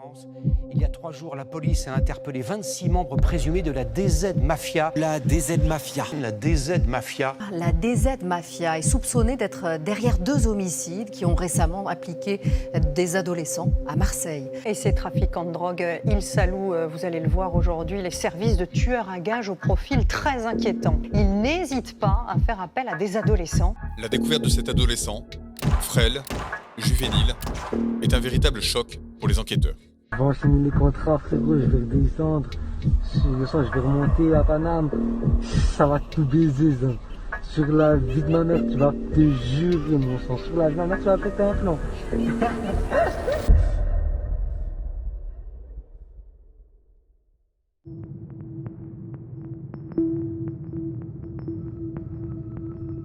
France. Il y a 3 jours, la police a interpellé 26 membres présumés de la DZ Mafia. La DZ Mafia. La DZ Mafia. La DZ Mafia est soupçonnée d'être derrière 2 homicides qui ont récemment impliqué des adolescents à Marseille. Et ces trafiquants de drogue, ils saluent, vous allez le voir aujourd'hui, les services de tueurs à gages au profil très inquiétant. Ils n'hésitent pas à faire appel à des adolescents. La découverte de cet adolescent, frêle, juvénile, est un véritable choc pour les enquêteurs. Je vais enchaîner les contrats, frérot, je vais redescendre. Le soir, je vais remonter à Paname. Ça va tout baiser, ça. Sur la vie de ma mère, tu vas te jurer, mon sang. Sur la vie de ma mère, tu vas péter un plomb.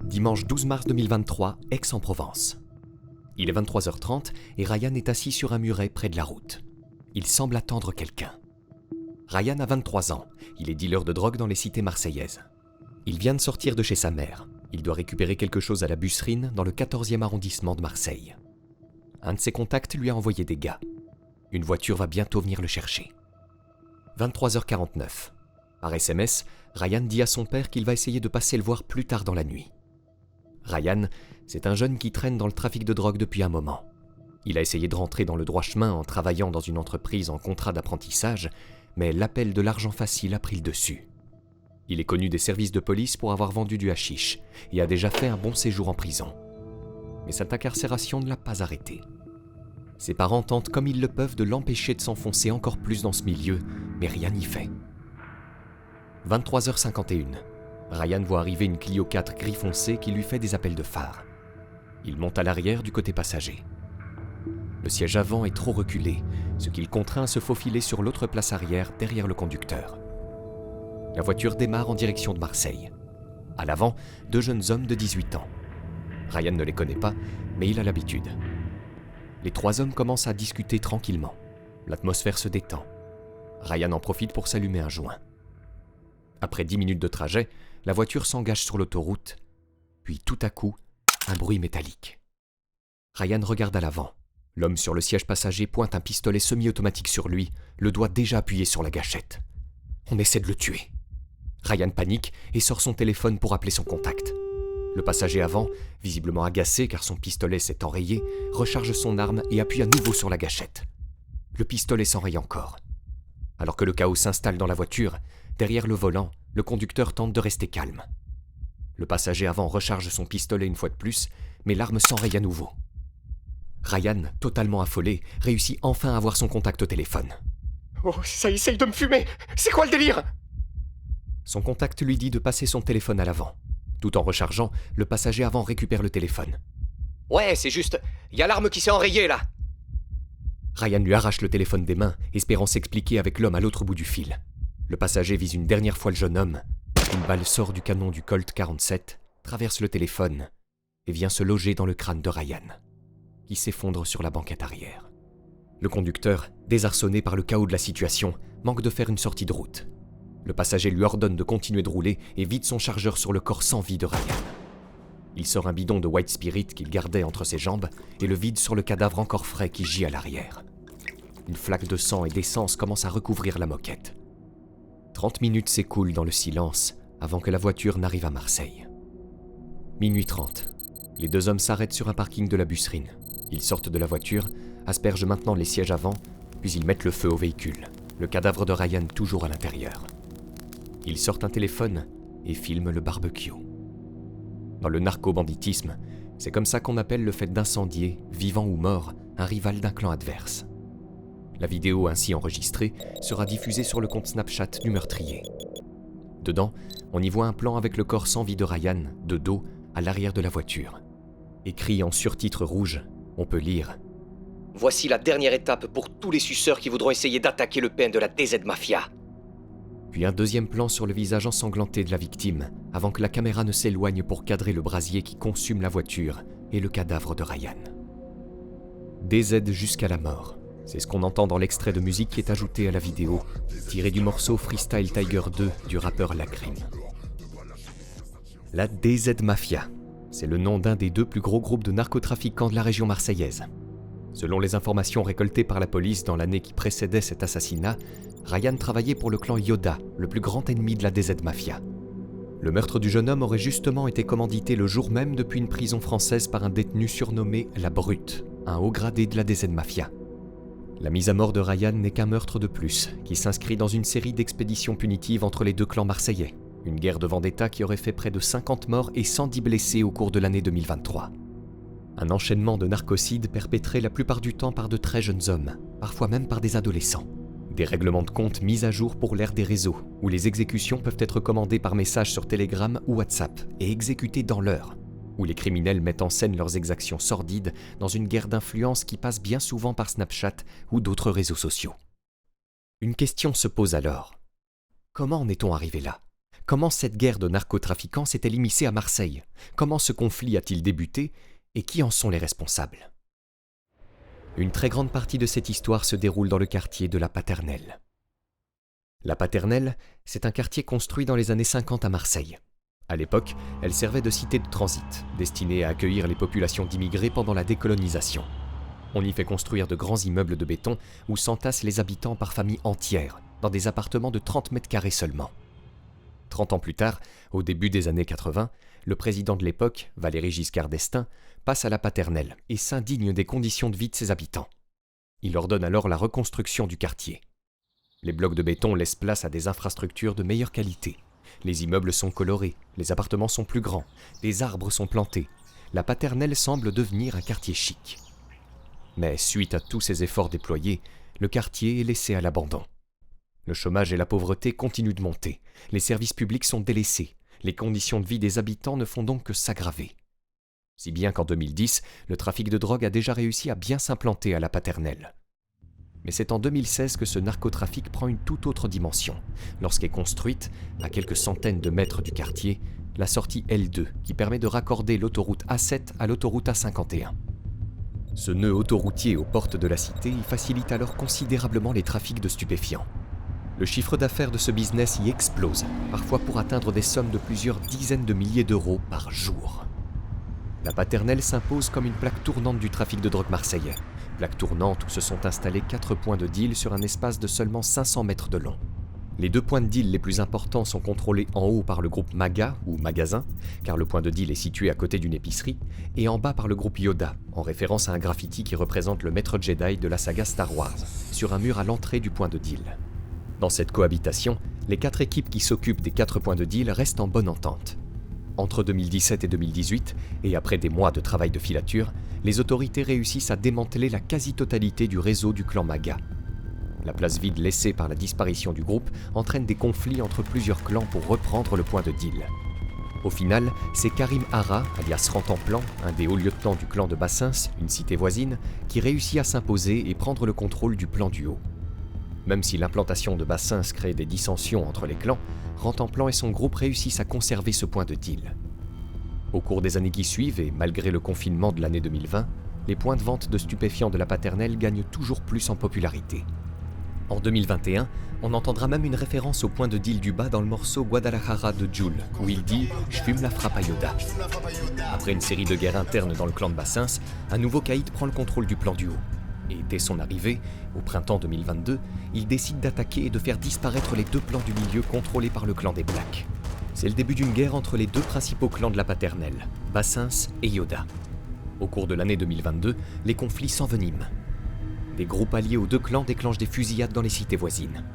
Dimanche 12 mars 2023, Aix-en-Provence. Il est 23h30 et Ryan est assis sur un muret près de la route. Il semble attendre quelqu'un. Ryan a 23 ans, il est dealer de drogue dans les cités marseillaises. Il vient de sortir de chez sa mère. Il doit récupérer quelque chose à la Busserine dans le 14e arrondissement de Marseille. Un de ses contacts lui a envoyé des gars. Une voiture va bientôt venir le chercher. 23h49. Par SMS, Ryan dit à son père qu'il va essayer de passer le voir plus tard dans la nuit. Ryan, c'est un jeune qui traîne dans le trafic de drogue depuis un moment. Il a essayé de rentrer dans le droit chemin en travaillant dans une entreprise en contrat d'apprentissage, mais l'appel de l'argent facile a pris le dessus. Il est connu des services de police pour avoir vendu du hashish et a déjà fait un bon séjour en prison. Mais cette incarcération ne l'a pas arrêté. Ses parents tentent comme ils le peuvent de l'empêcher de s'enfoncer encore plus dans ce milieu, mais rien n'y fait. 23h51. Ryan voit arriver une Clio 4 gris foncé qui lui fait des appels de phare. Il monte à l'arrière du côté passager. Le siège avant est trop reculé, ce qui le contraint à se faufiler sur l'autre place arrière derrière le conducteur. La voiture démarre en direction de Marseille. À l'avant, 2 jeunes hommes de 18 ans. Ryan ne les connaît pas, mais il a l'habitude. Les 3 hommes commencent à discuter tranquillement. L'atmosphère se détend. Ryan en profite pour s'allumer un joint. Après 10 minutes de trajet, la voiture s'engage sur l'autoroute, puis tout à coup, un bruit métallique. Ryan regarde à l'avant. L'homme sur le siège passager pointe un pistolet semi-automatique sur lui, le doigt déjà appuyé sur la gâchette. On essaie de le tuer. Ryan panique et sort son téléphone pour appeler son contact. Le passager avant, visiblement agacé car son pistolet s'est enrayé, recharge son arme et appuie à nouveau sur la gâchette. Le pistolet s'enraye encore. Alors que le chaos s'installe dans la voiture, derrière le volant, le conducteur tente de rester calme. Le passager avant recharge son pistolet une fois de plus, mais l'arme s'enraye à nouveau. Ryan, totalement affolé, réussit enfin à avoir son contact au téléphone. « Oh, ça essaye de me fumer! C'est quoi le délire ?» Son contact lui dit de passer son téléphone à l'avant. Tout en rechargeant, le passager avant récupère le téléphone. « Ouais, c'est juste... Il y a l'arme qui s'est enrayée, là !» Ryan lui arrache le téléphone des mains, espérant s'expliquer avec l'homme à l'autre bout du fil. Le passager vise une dernière fois le jeune homme. Une balle sort du canon du Colt 47, traverse le téléphone et vient se loger dans le crâne de Ryan, qui s'effondre sur la banquette arrière. Le conducteur, désarçonné par le chaos de la situation, manque de faire une sortie de route. Le passager lui ordonne de continuer de rouler et vide son chargeur sur le corps sans vie de Ryan. Il sort un bidon de White Spirit qu'il gardait entre ses jambes et le vide sur le cadavre encore frais qui gît à l'arrière. Une flaque de sang et d'essence commence à recouvrir la moquette. 30 minutes s'écoulent dans le silence avant que la voiture n'arrive à Marseille. Minuit 30. Les 2 hommes s'arrêtent sur un parking de la Busserine. Ils sortent de la voiture, aspergent maintenant les sièges avant, puis ils mettent le feu au véhicule, le cadavre de Ryan toujours à l'intérieur. Ils sortent un téléphone et filment le barbecue. Dans le narco-banditisme, c'est comme ça qu'on appelle le fait d'incendier, vivant ou mort, un rival d'un clan adverse. La vidéo ainsi enregistrée sera diffusée sur le compte Snapchat du meurtrier. Dedans, on y voit un plan avec le corps sans vie de Ryan, de dos, à l'arrière de la voiture. Écrit en surtitre rouge, on peut lire « Voici la dernière étape pour tous les suceurs qui voudront essayer d'attaquer le pain de la DZ Mafia. » Puis un deuxième plan sur le visage ensanglanté de la victime, avant que la caméra ne s'éloigne pour cadrer le brasier qui consume la voiture et le cadavre de Ryan. DZ jusqu'à la mort. C'est ce qu'on entend dans l'extrait de musique qui est ajouté à la vidéo, tiré du morceau Freestyle Tiger 2 du rappeur Lacrim. La DZ Mafia, c'est le nom d'un des 2 plus gros groupes de narcotrafiquants de la région marseillaise. Selon les informations récoltées par la police dans l'année qui précédait cet assassinat, Ryan travaillait pour le clan Yoda, le plus grand ennemi de la DZ Mafia. Le meurtre du jeune homme aurait justement été commandité le jour même depuis une prison française par un détenu surnommé La Brute, un haut gradé de la DZ Mafia. La mise à mort de Ryan n'est qu'un meurtre de plus, qui s'inscrit dans une série d'expéditions punitives entre les deux clans marseillais. Une guerre de vendetta qui aurait fait près de 50 morts et 110 blessés au cours de l'année 2023. Un enchaînement de narcocides perpétrés la plupart du temps par de très jeunes hommes, parfois même par des adolescents. Des règlements de compte mis à jour pour l'ère des réseaux, où les exécutions peuvent être commandées par message sur Telegram ou WhatsApp et exécutées dans l'heure, où les criminels mettent en scène leurs exactions sordides dans une guerre d'influence qui passe bien souvent par Snapchat ou d'autres réseaux sociaux. Une question se pose alors. Comment en est-on arrivé là ? Comment cette guerre de narcotrafiquants s'est-elle immiscée à Marseille ? Comment ce conflit a-t-il débuté ? Et qui en sont les responsables ? Une très grande partie de cette histoire se déroule dans le quartier de La Paternelle. La Paternelle, c'est un quartier construit dans les années 50 à Marseille. À l'époque, elle servait de cité de transit, destinée à accueillir les populations d'immigrés pendant la décolonisation. On y fait construire de grands immeubles de béton où s'entassent les habitants par familles entières, dans des appartements de 30 mètres carrés seulement. 30 ans plus tard, au début des années 80, le président de l'époque, Valéry Giscard d'Estaing, passe à La Paternelle et s'indigne des conditions de vie de ses habitants. Il ordonne alors la reconstruction du quartier. Les blocs de béton laissent place à des infrastructures de meilleure qualité. Les immeubles sont colorés, les appartements sont plus grands, des arbres sont plantés. La Paternelle semble devenir un quartier chic. Mais suite à tous ces efforts déployés, le quartier est laissé à l'abandon. Le chômage et la pauvreté continuent de monter. Les services publics sont délaissés. Les conditions de vie des habitants ne font donc que s'aggraver. Si bien qu'en 2010, le trafic de drogue a déjà réussi à bien s'implanter à La Paternelle. Mais c'est en 2016 que ce narcotrafic prend une toute autre dimension, lorsqu'est construite, à quelques centaines de mètres du quartier, la sortie L2 qui permet de raccorder l'autoroute A7 à l'autoroute A51. Ce nœud autoroutier aux portes de la cité y facilite alors considérablement les trafics de stupéfiants. Le chiffre d'affaires de ce business y explose, parfois pour atteindre des sommes de plusieurs dizaines de milliers d'euros par jour. La Paternelle s'impose comme une plaque tournante du trafic de drogue marseillais. Plaque tournante où se sont installés 4 points de deal sur un espace de seulement 500 mètres de long. Les 2 points de deal les plus importants sont contrôlés en haut par le groupe Maga, ou Magasin, car le point de deal est situé à côté d'une épicerie, et en bas par le groupe Yoda, en référence à un graffiti qui représente le maître Jedi de la saga Star Wars, sur un mur à l'entrée du point de deal. Dans cette cohabitation, les 4 équipes qui s'occupent des 4 points de deal restent en bonne entente. Entre 2017 et 2018, et après des mois de travail de filature, les autorités réussissent à démanteler la quasi-totalité du réseau du clan Maga. La place vide laissée par la disparition du groupe entraîne des conflits entre plusieurs clans pour reprendre le point de deal. Au final, c'est Karim Hara, alias Rantanplan, un des hauts lieutenants du clan de Bassins, une cité voisine, qui réussit à s'imposer et prendre le contrôle du plan du haut. Même si l'implantation de Bassins crée des dissensions entre les clans, Rantanplan et son groupe réussissent à conserver ce point de deal. Au cours des années qui suivent, et malgré le confinement de l'année 2020, les points de vente de stupéfiants de La Paternelle gagnent toujours plus en popularité. En 2021, on entendra même une référence au point de deal du bas dans le morceau Guadalajara de Jul, où il dit « Je fume la frappe à Yoda ». Après une série de guerres internes dans le clan de Bassins, un nouveau caïd prend le contrôle du plan du haut. Et dès son arrivée, au printemps 2022, il décide d'attaquer et de faire disparaître les 2 plans du milieu contrôlés par le clan des Blacks. C'est le début d'une guerre entre les 2 principaux clans de La Paternelle, Bassins et Yoda. Au cours de l'année 2022, les conflits s'enveniment. Des groupes alliés aux 2 clans déclenchent des fusillades dans les cités voisines.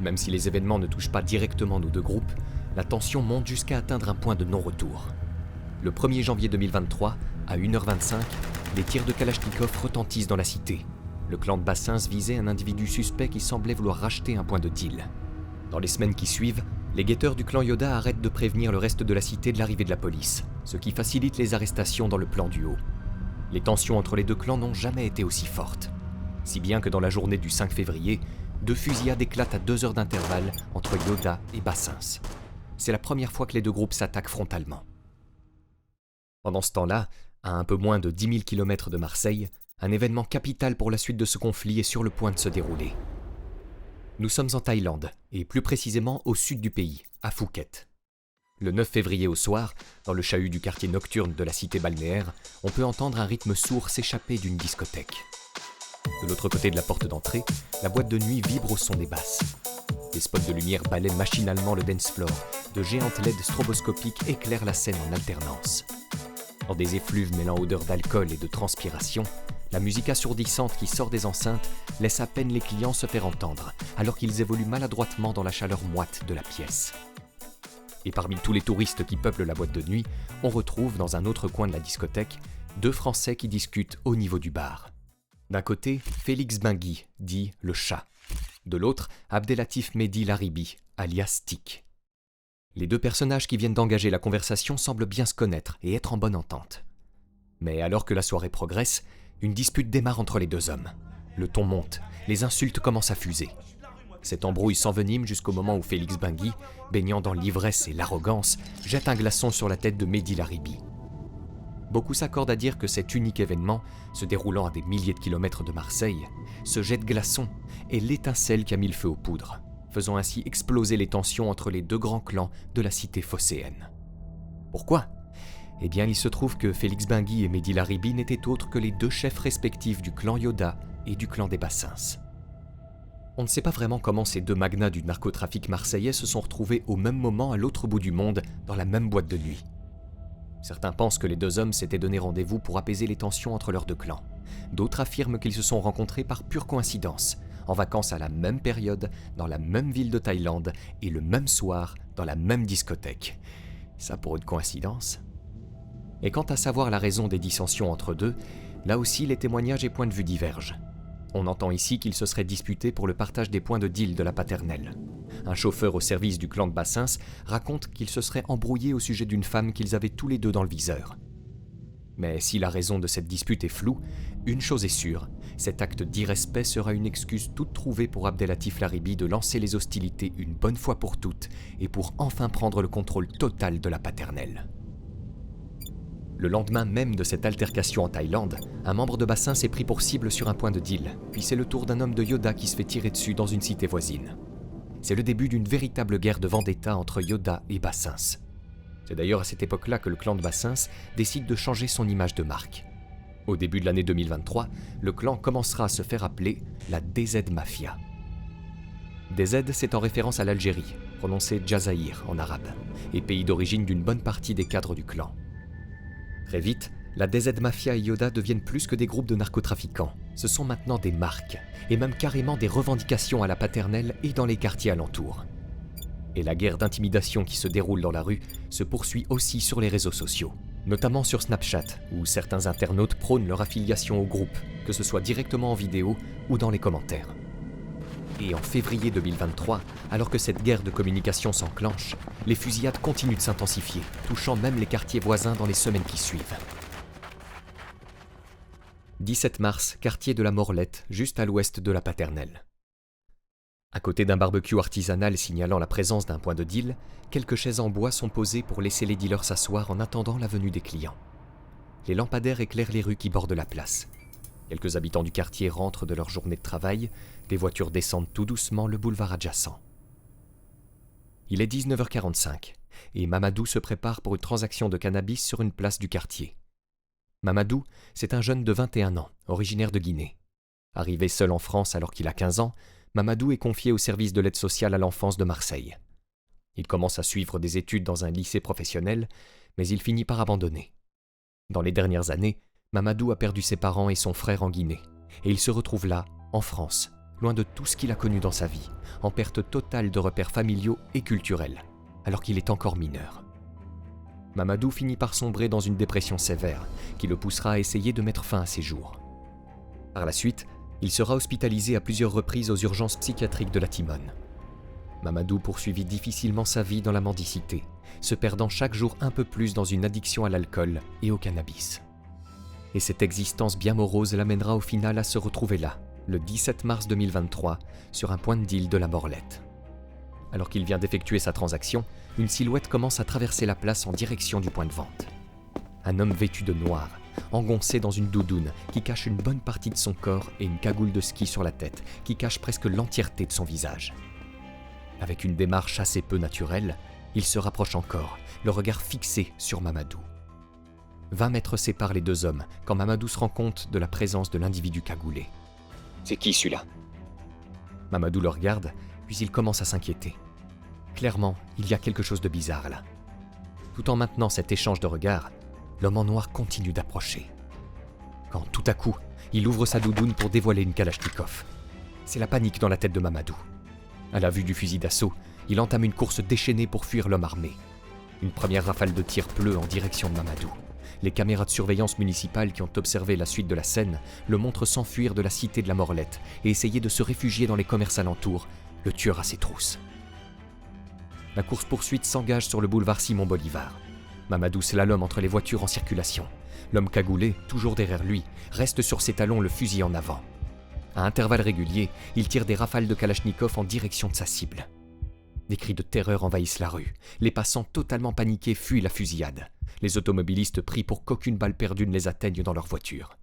Même si les événements ne touchent pas directement nos 2 groupes, la tension monte jusqu'à atteindre un point de non-retour. Le 1er janvier 2023, à 1h25, des tirs de Kalachnikov retentissent dans la cité. Le clan de Bassins visait un individu suspect qui semblait vouloir racheter un point de deal. Dans les semaines qui suivent, les guetteurs du clan Yoda arrêtent de prévenir le reste de la cité de l'arrivée de la police, ce qui facilite les arrestations dans le plan du haut. Les tensions entre les 2 clans n'ont jamais été aussi fortes. Si bien que dans la journée du 5 février, 2 fusillades éclatent à 2 heures d'intervalle entre Yoda et Bassins. C'est la première fois que les 2 groupes s'attaquent frontalement. Pendant ce temps-là, à un peu moins de 10 000 km de Marseille, un événement capital pour la suite de ce conflit est sur le point de se dérouler. Nous sommes en Thaïlande, et plus précisément au sud du pays, à Phuket. Le 9 février au soir, dans le chahut du quartier nocturne de la cité balnéaire, on peut entendre un rythme sourd s'échapper d'une discothèque. De l'autre côté de la porte d'entrée, la boîte de nuit vibre au son des basses. Des spots de lumière balaient machinalement le dance floor. De géantes LED stroboscopiques éclairent la scène en alternance. Dans des effluves mêlant odeur d'alcool et de transpiration, la musique assourdissante qui sort des enceintes laisse à peine les clients se faire entendre, alors qu'ils évoluent maladroitement dans la chaleur moite de la pièce. Et parmi tous les touristes qui peuplent la boîte de nuit, on retrouve dans un autre coin de la discothèque 2 Français qui discutent au niveau du bar. D'un côté, Félix Benguy, dit le chat. De l'autre, Abdelatif Mehdi Laribi, alias Tic. Les 2 personnages qui viennent d'engager la conversation semblent bien se connaître et être en bonne entente. Mais alors que la soirée progresse, une dispute démarre entre les 2 hommes. Le ton monte, les insultes commencent à fuser. Cette embrouille s'envenime jusqu'au moment où Félix Benguy, baignant dans l'ivresse et l'arrogance, jette un glaçon sur la tête de Mehdi Laribi. Beaucoup s'accordent à dire que cet unique événement, se déroulant à des milliers de kilomètres de Marseille, ce jet de glaçon est l'étincelle qui a mis le feu aux poudres, faisant ainsi exploser les tensions entre les 2 grands clans de la cité phocéenne. Pourquoi ? Eh bien, il se trouve que Félix Benguy et Mehdi Laribi n'étaient autres que les 2 chefs respectifs du clan Yoda et du clan des Bassins. On ne sait pas vraiment comment ces 2 magnats du narcotrafic marseillais se sont retrouvés au même moment à l'autre bout du monde, dans la même boîte de nuit. Certains pensent que les 2 hommes s'étaient donné rendez-vous pour apaiser les tensions entre leurs 2 clans. D'autres affirment qu'ils se sont rencontrés par pure coïncidence, en vacances à la même période, dans la même ville de Thaïlande, et le même soir, dans la même discothèque. Ça pour une coïncidence ? Et quant à savoir la raison des dissensions entre 2, là aussi les témoignages et points de vue divergent. On entend ici qu'ils se seraient disputés pour le partage des points de deal de la paternelle. Un chauffeur au service du clan de Bassins raconte qu'ils se seraient embrouillés au sujet d'une femme qu'ils avaient tous les 2 dans le viseur. Mais si la raison de cette dispute est floue, une chose est sûre, cet acte d'irrespect sera une excuse toute trouvée pour Abdelatif Laribi de lancer les hostilités une bonne fois pour toutes et pour enfin prendre le contrôle total de la paternelle. Le lendemain même de cette altercation en Thaïlande, un membre de Bassins est pris pour cible sur un point de deal, puis c'est le tour d'un homme de Yoda qui se fait tirer dessus dans une cité voisine. C'est le début d'une véritable guerre de vendetta entre Yoda et Bassins. C'est d'ailleurs à cette époque-là que le clan de Bassins décide de changer son image de marque. Au début de l'année 2023, le clan commencera à se faire appeler la DZ Mafia. DZ, c'est en référence à l'Algérie, prononcé Jazaïr en arabe, et pays d'origine d'une bonne partie des cadres du clan. Très vite, la DZ Mafia et Yoda deviennent plus que des groupes de narcotrafiquants. Ce sont maintenant des marques, et même carrément des revendications à la paternelle et dans les quartiers alentours. Et la guerre d'intimidation qui se déroule dans la rue se poursuit aussi sur les réseaux sociaux, notamment sur Snapchat, où certains internautes prônent leur affiliation au groupe, que ce soit directement en vidéo ou dans les commentaires. Et en février 2023, alors que cette guerre de communication s'enclenche, les fusillades continuent de s'intensifier, touchant même les quartiers voisins dans les semaines qui suivent. 17 mars, quartier de la Morlette, juste à l'ouest de la paternelle. À côté d'un barbecue artisanal signalant la présence d'un point de deal, quelques chaises en bois sont posées pour laisser les dealers s'asseoir en attendant la venue des clients. Les lampadaires éclairent les rues qui bordent la place. Quelques habitants du quartier rentrent de leur journée de travail, des voitures descendent tout doucement le boulevard adjacent. Il est 19h45 et Mamadou se prépare pour une transaction de cannabis sur une place du quartier. Mamadou, c'est un jeune de 21 ans, originaire de Guinée. Arrivé seul en France alors qu'il a 15 ans, Mamadou est confié au service de l'aide sociale à l'enfance de Marseille. Il commence à suivre des études dans un lycée professionnel, mais il finit par abandonner. Dans les dernières années, Mamadou a perdu ses parents et son frère en Guinée, et il se retrouve là, en France, loin de tout ce qu'il a connu dans sa vie, en perte totale de repères familiaux et culturels, alors qu'il est encore mineur. Mamadou finit par sombrer dans une dépression sévère, qui le poussera à essayer de mettre fin à ses jours. Par la suite, il sera hospitalisé à plusieurs reprises aux urgences psychiatriques de la Timone. Mamadou poursuivit difficilement sa vie dans la mendicité, se perdant chaque jour un peu plus dans une addiction à l'alcool et au cannabis. Et cette existence bien morose l'amènera au final à se retrouver là, le 17 mars 2023, sur un point de deal de la Morlette. Alors qu'il vient d'effectuer sa transaction, une silhouette commence à traverser la place en direction du point de vente. Un homme vêtu de noir, engoncé dans une doudoune qui cache une bonne partie de son corps et une cagoule de ski sur la tête qui cache presque l'entièreté de son visage. Avec une démarche assez peu naturelle, il se rapproche encore, le regard fixé sur Mamadou. 20 mètres séparent les 2 hommes quand Mamadou se rend compte de la présence de l'individu cagoulé. C'est qui celui-là? Mamadou le regarde, puis il commence à s'inquiéter. Clairement, il y a quelque chose de bizarre là. Tout en maintenant cet échange de regards, l'homme en noir continue d'approcher. Quand tout à coup, il ouvre sa doudoune pour dévoiler une Kalachnikov. C'est la panique dans la tête de Mamadou. À la vue du fusil d'assaut, il entame une course déchaînée pour fuir l'homme armé. Une première rafale de tirs pleut en direction de Mamadou. Les caméras de surveillance municipales qui ont observé la suite de la scène le montrent s'enfuir de la cité de la Morlette et essayer de se réfugier dans les commerces alentours, le tueur à ses trousses. La course-poursuite s'engage sur le boulevard Simon-Bolivar. Mamadou slalome entre les voitures en circulation. L'homme cagoulé, toujours derrière lui, reste sur ses talons, le fusil en avant. À intervalles réguliers, il tire des rafales de Kalachnikov en direction de sa cible. Des cris de terreur envahissent la rue. Les passants totalement paniqués fuient la fusillade. Les automobilistes prient pour qu'aucune balle perdue ne les atteigne dans leur voiture.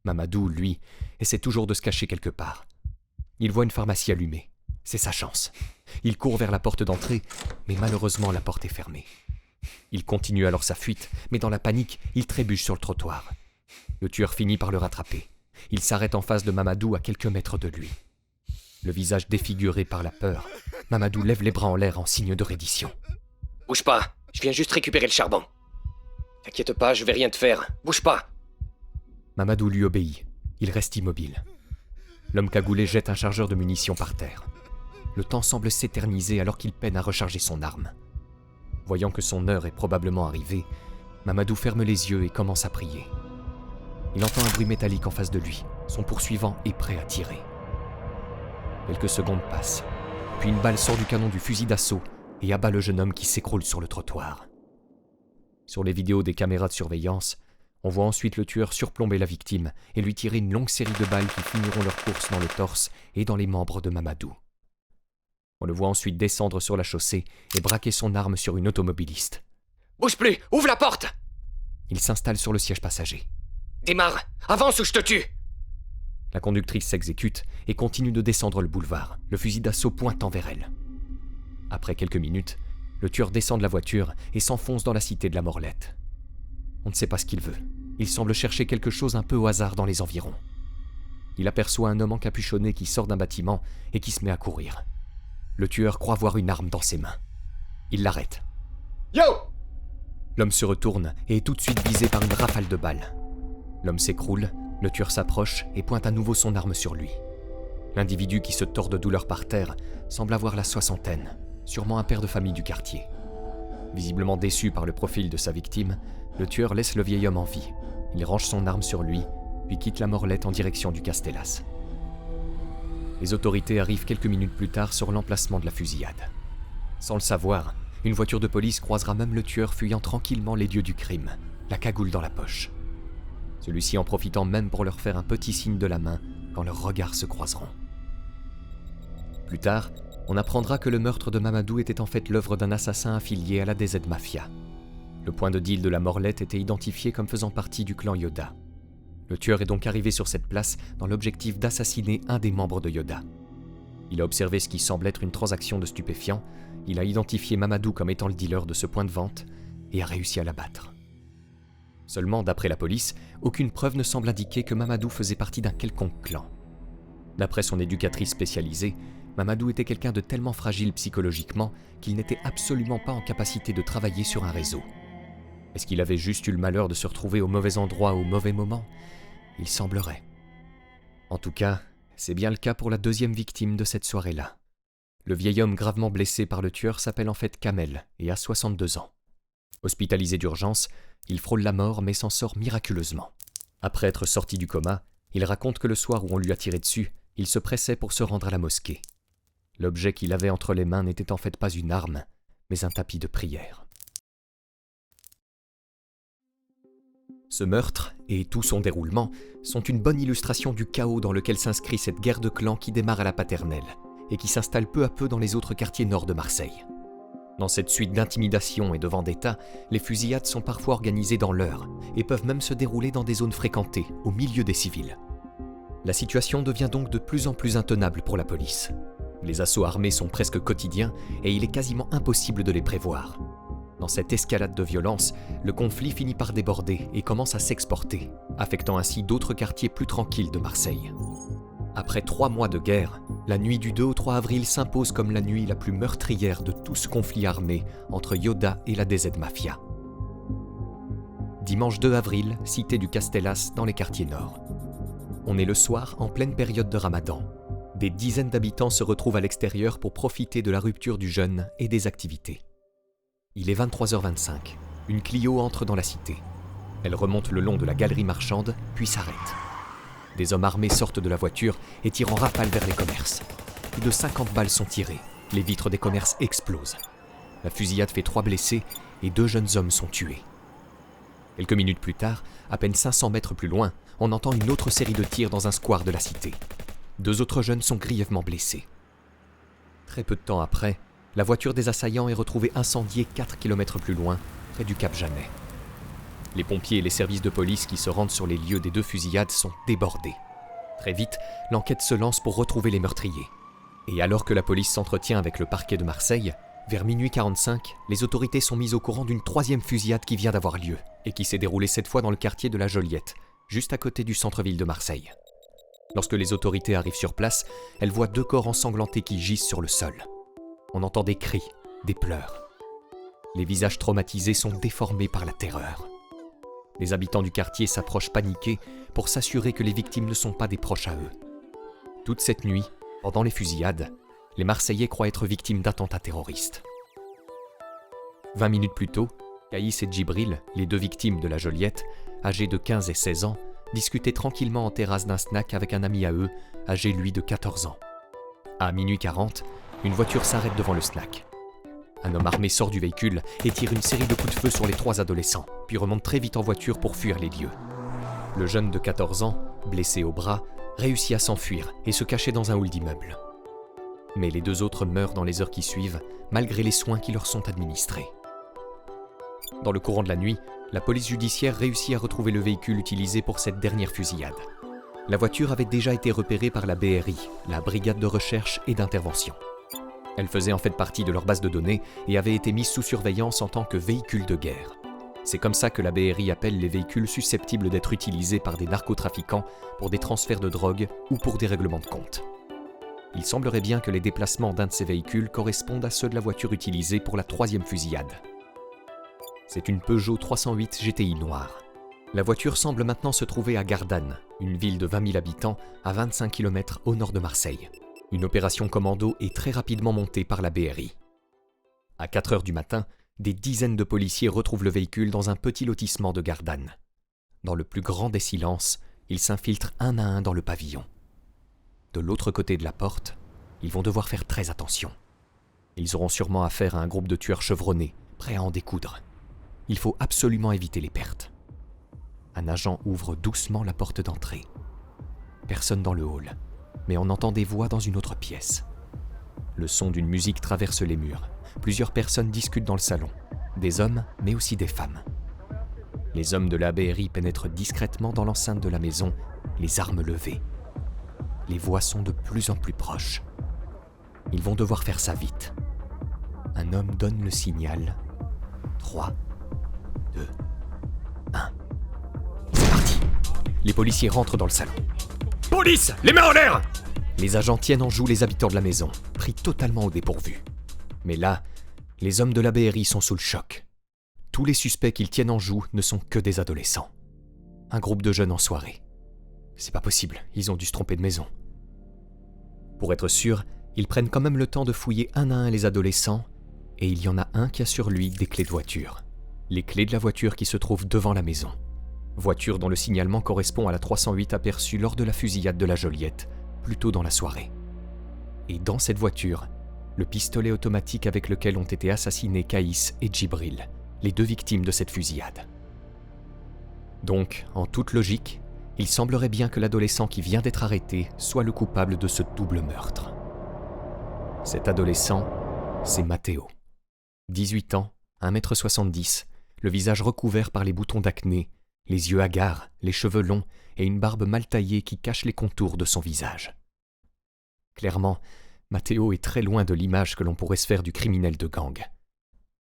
Mamadou, lui, essaie toujours de se cacher quelque part. Il voit une pharmacie allumée. C'est sa chance. Il court vers la porte d'entrée, mais malheureusement la porte est fermée. Il continue alors sa fuite, mais dans la panique, il trébuche sur le trottoir. Le tueur finit par le rattraper. Il s'arrête en face de Mamadou à quelques mètres de lui. Le visage défiguré par la peur, Mamadou lève les bras en l'air en signe de reddition. « Bouge pas, je viens juste récupérer le charbon. T'inquiète pas, je vais rien te faire. Bouge pas !» Mamadou lui obéit. Il reste immobile. L'homme cagoulé jette un chargeur de munitions par terre. Le temps semble s'éterniser alors qu'il peine à recharger son arme. Voyant que son heure est probablement arrivée, Mamadou ferme les yeux et commence à prier. Il entend un bruit métallique en face de lui. Son poursuivant est prêt à tirer. Quelques secondes passent, puis une balle sort du canon du fusil d'assaut et abat le jeune homme qui s'écroule sur le trottoir. Sur les vidéos des caméras de surveillance, on voit ensuite le tueur surplomber la victime et lui tirer une longue série de balles qui finiront leur course dans le torse et dans les membres de Mamadou. On le voit ensuite descendre sur la chaussée et braquer son arme sur une automobiliste. « Bouge plus, ouvre la porte !» Il s'installe sur le siège passager. « Démarre, avance ou je te tue !» La conductrice s'exécute et continue de descendre le boulevard, le fusil d'assaut pointant vers elle. Après quelques minutes, le tueur descend de la voiture et s'enfonce dans la cité de la Morlette. On ne sait pas ce qu'il veut. Il semble chercher quelque chose un peu au hasard dans les environs. Il aperçoit un homme encapuchonné qui sort d'un bâtiment et qui se met à courir. Le tueur croit voir une arme dans ses mains. Il l'arrête. « Yo !» L'homme se retourne et est tout de suite visé par une rafale de balles. L'homme s'écroule, le tueur s'approche et pointe à nouveau son arme sur lui. L'individu qui se tord de douleur par terre semble avoir la soixantaine, sûrement un père de famille du quartier. Visiblement déçu par le profil de sa victime, le tueur laisse le vieil homme en vie. Il range son arme sur lui, puis quitte la Morlette en direction du Castellas. Les autorités arrivent quelques minutes plus tard sur l'emplacement de la fusillade. Sans le savoir, une voiture de police croisera même le tueur fuyant tranquillement les lieux du crime, la cagoule dans la poche. Celui-ci en profitant même pour leur faire un petit signe de la main quand leurs regards se croiseront. Plus tard, on apprendra que le meurtre de Mamadou était en fait l'œuvre d'un assassin affilié à la DZ Mafia. Le point de deal de la Morlette était identifié comme faisant partie du clan Yoda. Le tueur est donc arrivé sur cette place dans l'objectif d'assassiner un des membres de Yoda. Il a observé ce qui semble être une transaction de stupéfiants, il a identifié Mamadou comme étant le dealer de ce point de vente et a réussi à l'abattre. Seulement, d'après la police, aucune preuve ne semble indiquer que Mamadou faisait partie d'un quelconque clan. D'après son éducatrice spécialisée, Mamadou était quelqu'un de tellement fragile psychologiquement qu'il n'était absolument pas en capacité de travailler sur un réseau. Est-ce qu'il avait juste eu le malheur de se retrouver au mauvais endroit au mauvais moment ? Il semblerait. En tout cas, c'est bien le cas pour la deuxième victime de cette soirée-là. Le vieil homme gravement blessé par le tueur s'appelle en fait Kamel et a 62 ans. Hospitalisé d'urgence, il frôle la mort mais s'en sort miraculeusement. Après être sorti du coma, il raconte que le soir où on lui a tiré dessus, il se pressait pour se rendre à la mosquée. L'objet qu'il avait entre les mains n'était en fait pas une arme, mais un tapis de prière. Ce meurtre, et tout son déroulement, sont une bonne illustration du chaos dans lequel s'inscrit cette guerre de clans qui démarre à la paternelle, et qui s'installe peu à peu dans les autres quartiers nord de Marseille. Dans cette suite d'intimidations et de vendettas, les fusillades sont parfois organisées dans l'heure, et peuvent même se dérouler dans des zones fréquentées, au milieu des civils. La situation devient donc de plus en plus intenable pour la police. Les assauts armés sont presque quotidiens, et il est quasiment impossible de les prévoir. Dans cette escalade de violence, le conflit finit par déborder et commence à s'exporter, affectant ainsi d'autres quartiers plus tranquilles de Marseille. Après 3 mois de guerre, la nuit du 2 au 3 avril s'impose comme la nuit la plus meurtrière de tout ce conflit armé entre Yoda et la DZ Mafia. Dimanche 2 avril, cité du Castellas dans les quartiers nord. On est le soir en pleine période de Ramadan. Des dizaines d'habitants se retrouvent à l'extérieur pour profiter de la rupture du jeûne et des activités. Il est 23h25. Une Clio entre dans la cité. Elle remonte le long de la galerie marchande, puis s'arrête. Des hommes armés sortent de la voiture et tirent en rafale vers les commerces. Plus de 50 balles sont tirées. Les vitres des commerces explosent. La fusillade fait 3 blessés et 2 jeunes hommes sont tués. Quelques minutes plus tard, à peine 500 mètres plus loin, on entend une autre série de tirs dans un square de la cité. 2 autres jeunes sont grièvement blessés. Très peu de temps après, la voiture des assaillants est retrouvée incendiée 4 km plus loin, près du Cap Janet. Les pompiers et les services de police qui se rendent sur les lieux des 2 fusillades sont débordés. Très vite, l'enquête se lance pour retrouver les meurtriers. Et alors que la police s'entretient avec le parquet de Marseille, vers minuit 45, les autorités sont mises au courant d'une 3e fusillade qui vient d'avoir lieu et qui s'est déroulée cette fois dans le quartier de la Joliette, juste à côté du centre-ville de Marseille. Lorsque les autorités arrivent sur place, elles voient 2 corps ensanglantés qui gisent sur le sol. On entend des cris, des pleurs. Les visages traumatisés sont déformés par la terreur. Les habitants du quartier s'approchent paniqués pour s'assurer que les victimes ne sont pas des proches à eux. Toute cette nuit, pendant les fusillades, les Marseillais croient être victimes d'attentats terroristes. 20 minutes plus tôt, Caïs et Djibril, les 2 victimes de la Joliette, âgés de 15 et 16 ans, discutaient tranquillement en terrasse d'un snack avec un ami à eux, âgé lui de 14 ans. À minuit 40, une voiture s'arrête devant le snack. Un homme armé sort du véhicule et tire une série de coups de feu sur les 3 adolescents, puis remonte très vite en voiture pour fuir les lieux. Le jeune de 14 ans, blessé au bras, réussit à s'enfuir et se cacher dans un hall d'immeuble. Mais les 2 autres meurent dans les heures qui suivent, malgré les soins qui leur sont administrés. Dans le courant de la nuit, la police judiciaire réussit à retrouver le véhicule utilisé pour cette dernière fusillade. La voiture avait déjà été repérée par la BRI, la Brigade de Recherche et d'Intervention. Elle faisait en fait partie de leur base de données et avait été mise sous surveillance en tant que véhicule de guerre. C'est comme ça que la BRI appelle les véhicules susceptibles d'être utilisés par des narcotrafiquants pour des transferts de drogue ou pour des règlements de compte. Il semblerait bien que les déplacements d'un de ces véhicules correspondent à ceux de la voiture utilisée pour la 3e fusillade. C'est une Peugeot 308 GTI noire. La voiture semble maintenant se trouver à Gardanne, une ville de 20 000 habitants à 25 km au nord de Marseille. Une opération commando est très rapidement montée par la BRI. À 4 heures du matin, des dizaines de policiers retrouvent le véhicule dans un petit lotissement de Gardanne. Dans le plus grand des silences, ils s'infiltrent un à un dans le pavillon. De l'autre côté de la porte, ils vont devoir faire très attention. Ils auront sûrement affaire à un groupe de tueurs chevronnés, prêts à en découdre. Il faut absolument éviter les pertes. Un agent ouvre doucement la porte d'entrée. Personne dans le hall, mais on entend des voix dans une autre pièce. Le son d'une musique traverse les murs. Plusieurs personnes discutent dans le salon. Des hommes, mais aussi des femmes. Les hommes de la BRI pénètrent discrètement dans l'enceinte de la maison, les armes levées. Les voix sont de plus en plus proches. Ils vont devoir faire ça vite. Un homme donne le signal. 3, 2, 1. C'est parti! Les policiers rentrent dans le salon. Police! Les mains en l'air! Les agents tiennent en joue les habitants de la maison, pris totalement au dépourvu. Mais là, les hommes de la BRI sont sous le choc. Tous les suspects qu'ils tiennent en joue ne sont que des adolescents. Un groupe de jeunes en soirée. C'est pas possible, ils ont dû se tromper de maison. Pour être sûr, ils prennent quand même le temps de fouiller un à un les adolescents, et il y en a un qui a sur lui des clés de voiture. Les clés de la voiture qui se trouve devant la maison. Voiture dont le signalement correspond à la 308 aperçue lors de la fusillade de la Joliette, plus tôt dans la soirée. Et dans cette voiture, le pistolet automatique avec lequel ont été assassinés Caïs et Djibril, les 2 victimes de cette fusillade. Donc, en toute logique, il semblerait bien que l'adolescent qui vient d'être arrêté soit le coupable de ce double meurtre. Cet adolescent, c'est Matteo. 18 ans, 1,70 m, le visage recouvert par les boutons d'acné, les yeux hagards, les cheveux longs et une barbe mal taillée qui cache les contours de son visage. Clairement, Matteo est très loin de l'image que l'on pourrait se faire du criminel de gang.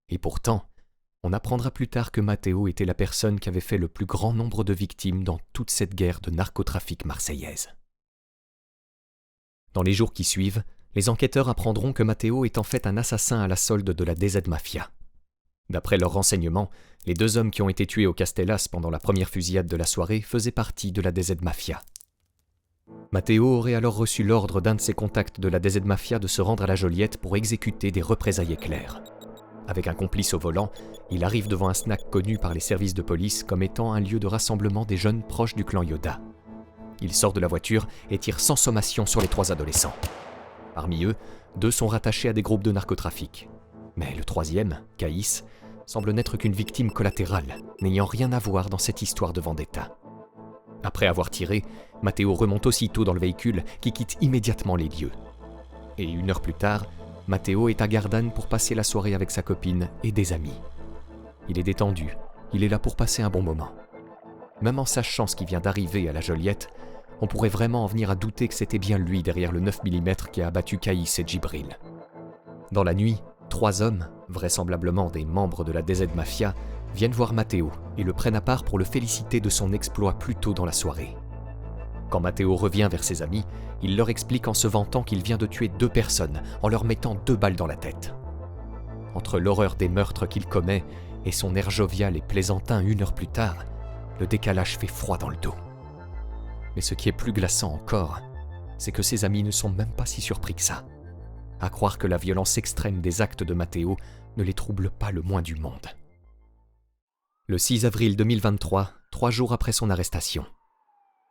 Et pourtant, on apprendra plus tard que Matteo était la personne qui avait fait le plus grand nombre de victimes dans toute cette guerre de narcotrafic marseillaise. Dans les jours qui suivent, les enquêteurs apprendront que Matteo est en fait un assassin à la solde de la DZ Mafia. D'après leurs renseignements, les 2 hommes qui ont été tués au Castellas pendant la première fusillade de la soirée faisaient partie de la DZ Mafia. Matteo aurait alors reçu l'ordre d'un de ses contacts de la DZ Mafia de se rendre à la Joliette pour exécuter des représailles éclairs. Avec un complice au volant, il arrive devant un snack connu par les services de police comme étant un lieu de rassemblement des jeunes proches du clan Yoda. Il sort de la voiture et tire sans sommation sur les 3 adolescents. Parmi eux, 2 sont rattachés à des groupes de narcotrafic. Mais le 3e, Caïs, semble n'être qu'une victime collatérale, n'ayant rien à voir dans cette histoire de vendetta. Après avoir tiré, Matteo remonte aussitôt dans le véhicule qui quitte immédiatement les lieux. Et 1 heure plus tard, Matteo est à Gardanne pour passer la soirée avec sa copine et des amis. Il est détendu, il est là pour passer un bon moment. Même en sachant ce qui vient d'arriver à la Joliette, on pourrait vraiment en venir à douter que c'était bien lui derrière le 9 mm qui a abattu Caïs et Djibril. Dans la nuit, 3 hommes, vraisemblablement des membres de la DZ Mafia, viennent voir Matteo et le prennent à part pour le féliciter de son exploit plus tôt dans la soirée. Quand Matteo revient vers ses amis, il leur explique en se vantant qu'il vient de tuer 2 personnes en leur mettant 2 balles dans la tête. Entre l'horreur des meurtres qu'il commet et son air jovial et plaisantin 1 heure plus tard, le décalage fait froid dans le dos. Mais ce qui est plus glaçant encore, c'est que ses amis ne sont même pas si surpris que ça. À croire que la violence extrême des actes de Matteo ne les trouble pas le moins du monde. Le 6 avril 2023, 3 jours après son arrestation.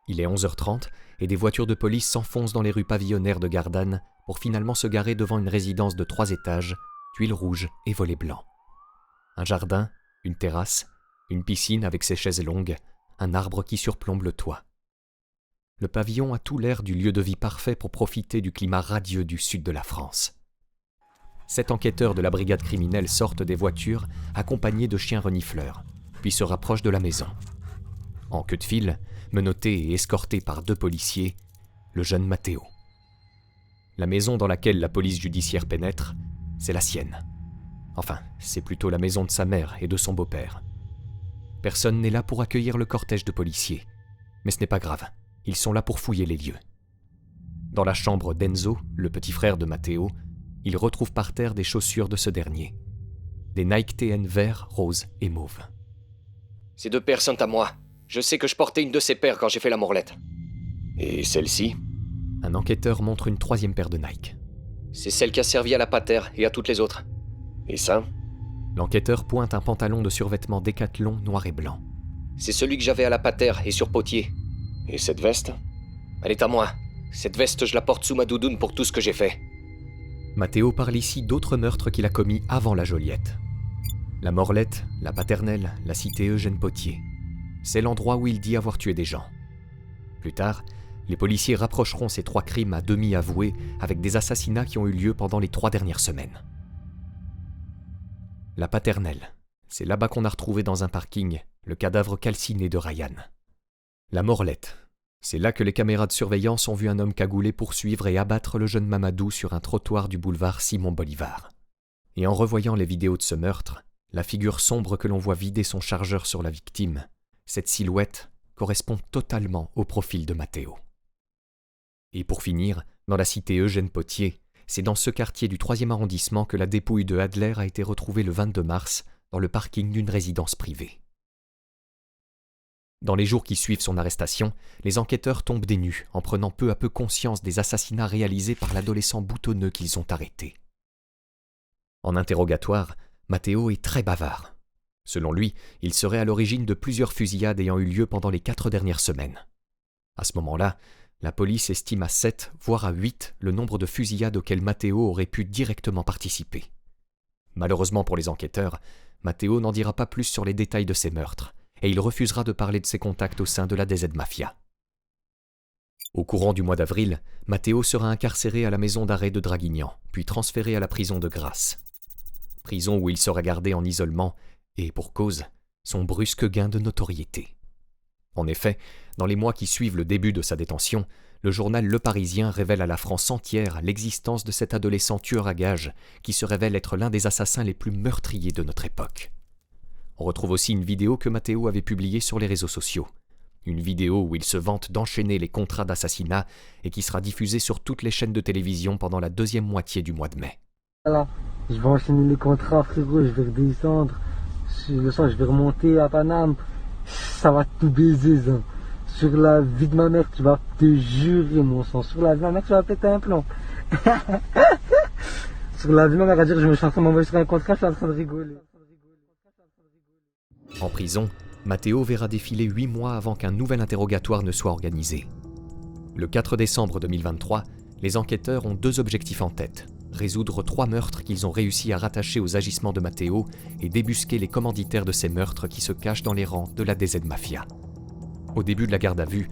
Il est 11h30 et des voitures de police s'enfoncent dans les rues pavillonnaires de Gardanne pour finalement se garer devant une résidence de 3 étages, tuiles rouges et volets blancs. Un jardin, une terrasse, une piscine avec ses chaises longues, un arbre qui surplombe le toit. Le pavillon a tout l'air du lieu de vie parfait pour profiter du climat radieux du sud de la France. 7 enquêteurs de la brigade criminelle sortent des voitures accompagnés de chiens renifleurs, puis se rapprochent de la maison. En queue de file, menotté et escorté par 2 policiers, le jeune Matteo. La maison dans laquelle la police judiciaire pénètre, c'est la sienne. Enfin, c'est plutôt la maison de sa mère et de son beau-père. Personne n'est là pour accueillir le cortège de policiers. Mais ce n'est pas grave, ils sont là pour fouiller les lieux. Dans la chambre d'Enzo, le petit frère de Matteo, il retrouve par terre des chaussures de ce dernier. Des Nike TN verts, roses et mauves. Ces 2 paires sont à moi. Je sais que je portais une de ces paires quand j'ai fait la morlette. Et celle-ci ? Un enquêteur montre une 3e paire de Nike. C'est celle qui a servi à la pater et à toutes les autres. Et ça ? L'enquêteur pointe un pantalon de survêtement Décathlon noir et blanc. C'est celui que j'avais à la pater et sur Potier. Et cette veste ? Elle est à moi. Cette veste, je la porte sous ma doudoune pour tout ce que j'ai fait. Matteo parle ici d'autres meurtres qu'il a commis avant la Joliette. La Morlette, la Paternelle, la cité Eugène Potier. C'est l'endroit où il dit avoir tué des gens. Plus tard, les policiers rapprocheront ces 3 crimes à demi avoués avec des assassinats qui ont eu lieu pendant les 3 dernières semaines. La Paternelle, c'est là-bas qu'on a retrouvé dans un parking le cadavre calciné de Ryan. La Morlette, c'est là que les caméras de surveillance ont vu un homme cagoulé poursuivre et abattre le jeune Mamadou sur un trottoir du boulevard Simon-Bolivar. Et en revoyant les vidéos de ce meurtre, la figure sombre que l'on voit vider son chargeur sur la victime, cette silhouette correspond totalement au profil de Matteo. Et pour finir, dans la cité Eugène Potier, c'est dans ce quartier du 3e arrondissement que la dépouille de Adler a été retrouvée le 22 mars dans le parking d'une résidence privée. Dans les jours qui suivent son arrestation, les enquêteurs tombent des nues en prenant peu à peu conscience des assassinats réalisés par l'adolescent boutonneux qu'ils ont arrêté. En interrogatoire, Matteo est très bavard. Selon lui, il serait à l'origine de plusieurs fusillades ayant eu lieu pendant les 4 dernières semaines. À ce moment-là, la police estime à 7, voire à 8, le nombre de fusillades auxquelles Matteo aurait pu directement participer. Malheureusement pour les enquêteurs, Matteo n'en dira pas plus sur les détails de ces meurtres, et il refusera de parler de ses contacts au sein de la DZ Mafia. Au courant du mois d'avril, Matteo sera incarcéré à la maison d'arrêt de Draguignan, puis transféré à la prison de Grasse. Prison où il sera gardé en isolement, et pour cause, son brusque gain de notoriété. En effet, dans les mois qui suivent le début de sa détention, le journal Le Parisien révèle à la France entière l'existence de cet adolescent tueur à gages qui se révèle être l'un des assassins les plus meurtriers de notre époque. On retrouve aussi une vidéo que Matteo avait publiée sur les réseaux sociaux. Une vidéo où il se vante d'enchaîner les contrats d'assassinat et qui sera diffusée sur toutes les chaînes de télévision pendant la deuxième moitié du mois de mai. Voilà, je vais enchaîner les contrats, frérot, je vais redescendre. Le soir, je vais remonter à Paname. Ça va tout baiser, ça. Sur la vie de ma mère, tu vas te jurer, mon sang. Sur la vie de ma mère, tu vas péter un plomb. Sur la vie de ma mère, à dire, je me suis en train de m'envoyer sur un contrat, je suis en train de rigoler. En prison, Matteo verra défiler 8 mois avant qu'un nouvel interrogatoire ne soit organisé. Le 4 décembre 2023, les enquêteurs ont 2 objectifs en tête. Résoudre 3 meurtres qu'ils ont réussi à rattacher aux agissements de Matteo et débusquer les commanditaires de ces meurtres qui se cachent dans les rangs de la DZ Mafia. Au début de la garde à vue,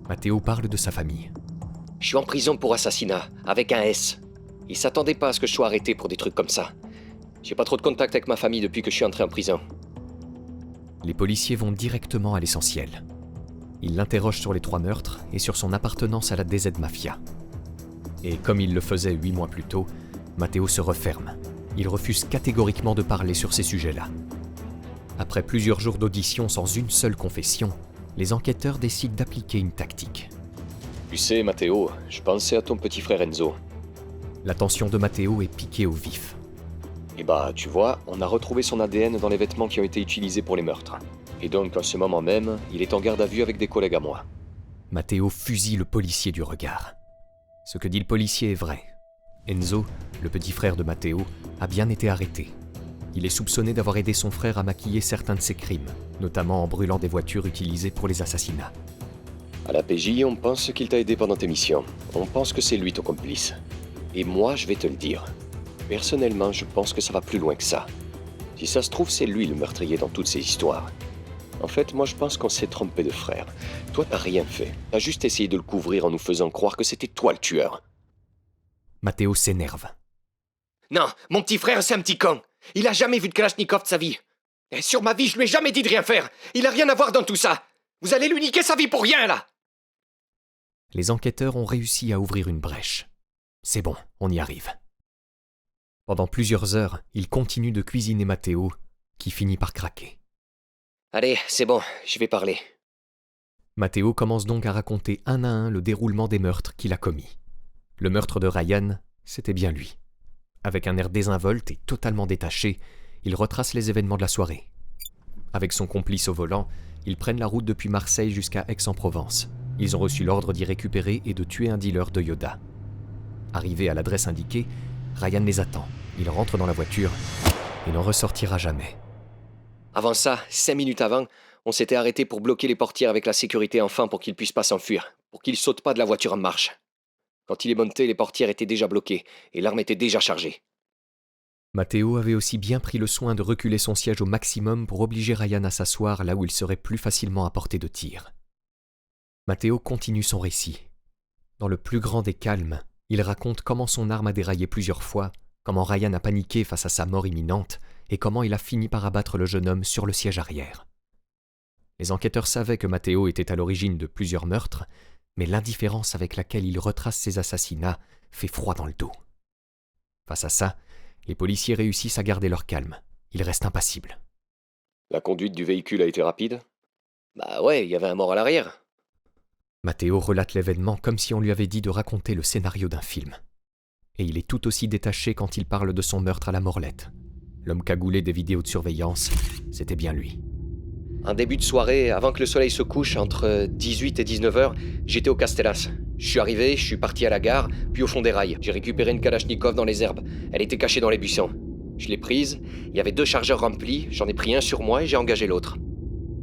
Matteo parle de sa famille. Je suis en prison pour assassinat, avec un S. Ils s'attendaient pas à ce que je sois arrêté pour des trucs comme ça. J'ai pas trop de contact avec ma famille depuis que je suis entré en prison. Les policiers vont directement à l'essentiel. Ils l'interrogent sur les 3 meurtres et sur son appartenance à la DZ Mafia. Et comme il le faisait 8 mois plus tôt, Matteo se referme. Il refuse catégoriquement de parler sur ces sujets-là. Après plusieurs jours d'audition sans une seule confession, les enquêteurs décident d'appliquer une tactique. Tu sais, Matteo, je pensais à ton petit frère Enzo. L'attention de Matteo est piquée au vif. Et bah, tu vois, on a retrouvé son ADN dans les vêtements qui ont été utilisés pour les meurtres. Et donc, en ce moment même, il est en garde à vue avec des collègues à moi. Matteo fusille le policier du regard. Ce que dit le policier est vrai. Enzo, le petit frère de Matteo, a bien été arrêté. Il est soupçonné d'avoir aidé son frère à maquiller certains de ses crimes, notamment en brûlant des voitures utilisées pour les assassinats. À la PJ, on pense qu'il t'a aidé pendant tes missions. On pense que c'est lui ton complice. Et moi, je vais te le dire. Personnellement, je pense que ça va plus loin que ça. Si ça se trouve, c'est lui le meurtrier dans toutes ces histoires. En fait, moi je pense qu'on s'est trompé de frère. Toi, t'as rien fait. T'as juste essayé de le couvrir en nous faisant croire que c'était toi le tueur. Matteo s'énerve. Non, mon petit frère, c'est un petit con. Il a jamais vu de Kalachnikov de sa vie. Et sur ma vie, je lui ai jamais dit de rien faire. Il a rien à voir dans tout ça. Vous allez lui niquer sa vie pour rien, là. Les enquêteurs ont réussi à ouvrir une brèche. C'est bon, on y arrive. Pendant plusieurs heures, ils continuent de cuisiner Matteo, qui finit par craquer. Allez, c'est bon, je vais parler. Matteo commence donc à raconter un à un le déroulement des meurtres qu'il a commis. Le meurtre de Ryan, c'était bien lui. Avec un air désinvolte et totalement détaché, il retrace les événements de la soirée. Avec son complice au volant, ils prennent la route depuis Marseille jusqu'à Aix-en-Provence. Ils ont reçu l'ordre d'y récupérer et de tuer un dealer de Yoda. Arrivé à l'adresse indiquée, Ryan les attend. Il rentre dans la voiture et n'en ressortira jamais. Avant ça, 5 minutes avant, on s'était arrêté pour bloquer les portières avec la sécurité enfin pour qu'il puisse pas s'enfuir, pour qu'il saute pas de la voiture en marche. Quand il est monté, les portières étaient déjà bloquées et l'arme était déjà chargée. Matteo avait aussi bien pris le soin de reculer son siège au maximum pour obliger Ryan à s'asseoir là où il serait plus facilement à portée de tir. Matteo continue son récit. Dans le plus grand des calmes, il raconte comment son arme a déraillé plusieurs fois, comment Ryan a paniqué face à sa mort imminente et comment il a fini par abattre le jeune homme sur le siège arrière. Les enquêteurs savaient que Matteo était à l'origine de plusieurs meurtres, mais l'indifférence avec laquelle il retrace ses assassinats fait froid dans le dos. Face à ça, les policiers réussissent à garder leur calme. Ils restent impassibles. La conduite du véhicule a été rapide ? Bah ouais, il y avait un mort à l'arrière. Matteo relate l'événement comme si on lui avait dit de raconter le scénario d'un film. Et il est tout aussi détaché quand il parle de son meurtre à la morlette. L'homme cagoulé des vidéos de surveillance, c'était bien lui. Un début de soirée, avant que le soleil se couche, entre 18 et 19h, j'étais au Castellas. Je suis arrivé, je suis parti à la gare, puis au fond des rails. J'ai récupéré une Kalachnikov dans les herbes. Elle était cachée dans les buissons. Je l'ai prise, il y avait 2 chargeurs remplis, j'en ai pris un sur moi et j'ai engagé l'autre.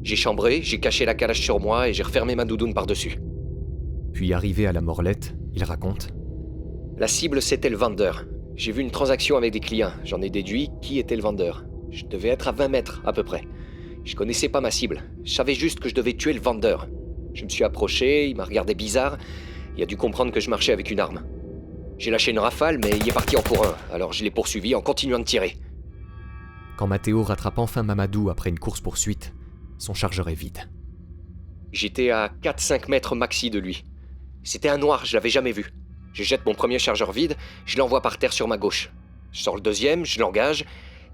J'ai chambré, j'ai caché la Kalach sur moi et j'ai refermé ma doudoune par-dessus. Puis arrivé à la morlette, il raconte. La cible, c'était le vendeur. J'ai vu une transaction avec des clients. J'en ai déduit qui était le vendeur. Je devais être à 20 mètres, à peu près. Je connaissais pas ma cible. Je savais juste que je devais tuer le vendeur. Je me suis approché, il m'a regardé bizarre. Il a dû comprendre que je marchais avec une arme. J'ai lâché une rafale, mais il est parti en pour un. Alors je l'ai poursuivi en continuant de tirer. Quand Matteo rattrape enfin Mamadou après une course-poursuite, son chargeur est vide. J'étais à 4-5 mètres maxi de lui. C'était un noir, je l'avais jamais vu. Je jette mon premier chargeur vide, je l'envoie par terre sur ma gauche. Je sors le deuxième, je l'engage.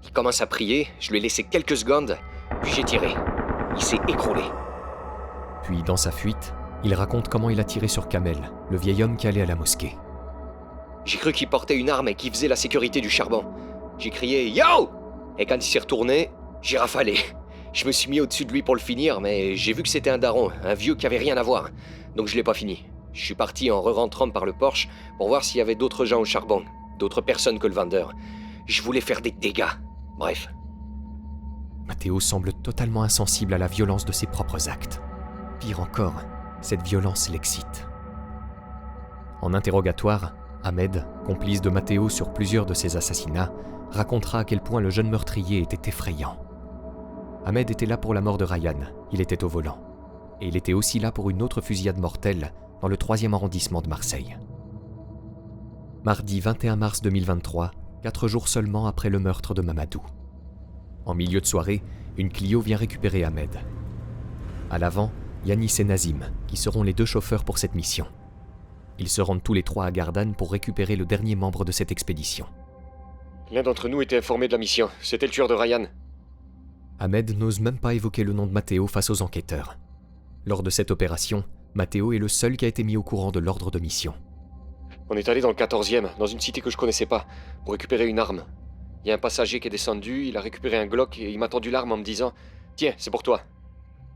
Il commence à prier, je lui ai laissé quelques secondes, puis j'ai tiré. Il s'est écroulé. Puis, dans sa fuite, il raconte comment il a tiré sur Kamel, le vieil homme qui allait à la mosquée. J'ai cru qu'il portait une arme et qu'il faisait la sécurité du charbon. J'ai crié « Yo !» Et quand il s'est retourné, j'ai rafalé. Je me suis mis au-dessus de lui pour le finir, mais j'ai vu que c'était un daron, un vieux qui avait rien à voir. Donc je l'ai pas fini. Je suis parti en re-rentrant par le porche pour voir s'il y avait d'autres gens au charbon, d'autres personnes que le vendeur. Je voulais faire des dégâts. Bref. Matteo semble totalement insensible à la violence de ses propres actes. Pire encore, cette violence l'excite. En interrogatoire, Ahmed, complice de Matteo sur plusieurs de ses assassinats, racontera à quel point le jeune meurtrier était effrayant. Ahmed était là pour la mort de Ryan, il était au volant. Et il était aussi là pour une autre fusillade mortelle dans le 3e arrondissement de Marseille. Mardi 21 mars 2023, 4 jours seulement après le meurtre de Mamadou. En milieu de soirée, une Clio vient récupérer Ahmed. À l'avant, Yanis et Nazim, qui seront les 2 chauffeurs pour cette mission. Ils se rendent tous les 3 à Gardanne pour récupérer le dernier membre de cette expédition. L'un d'entre nous était informé de la mission. C'était le tueur de Ryan. Ahmed n'ose même pas évoquer le nom de Matteo face aux enquêteurs. Lors de cette opération, Matteo est le seul qui a été mis au courant de l'ordre de mission. On est allé dans le 14e, dans une cité que je connaissais pas, pour récupérer une arme. Il y a un passager qui est descendu, il a récupéré un Glock et il m'a tendu l'arme en me disant « Tiens, c'est pour toi ».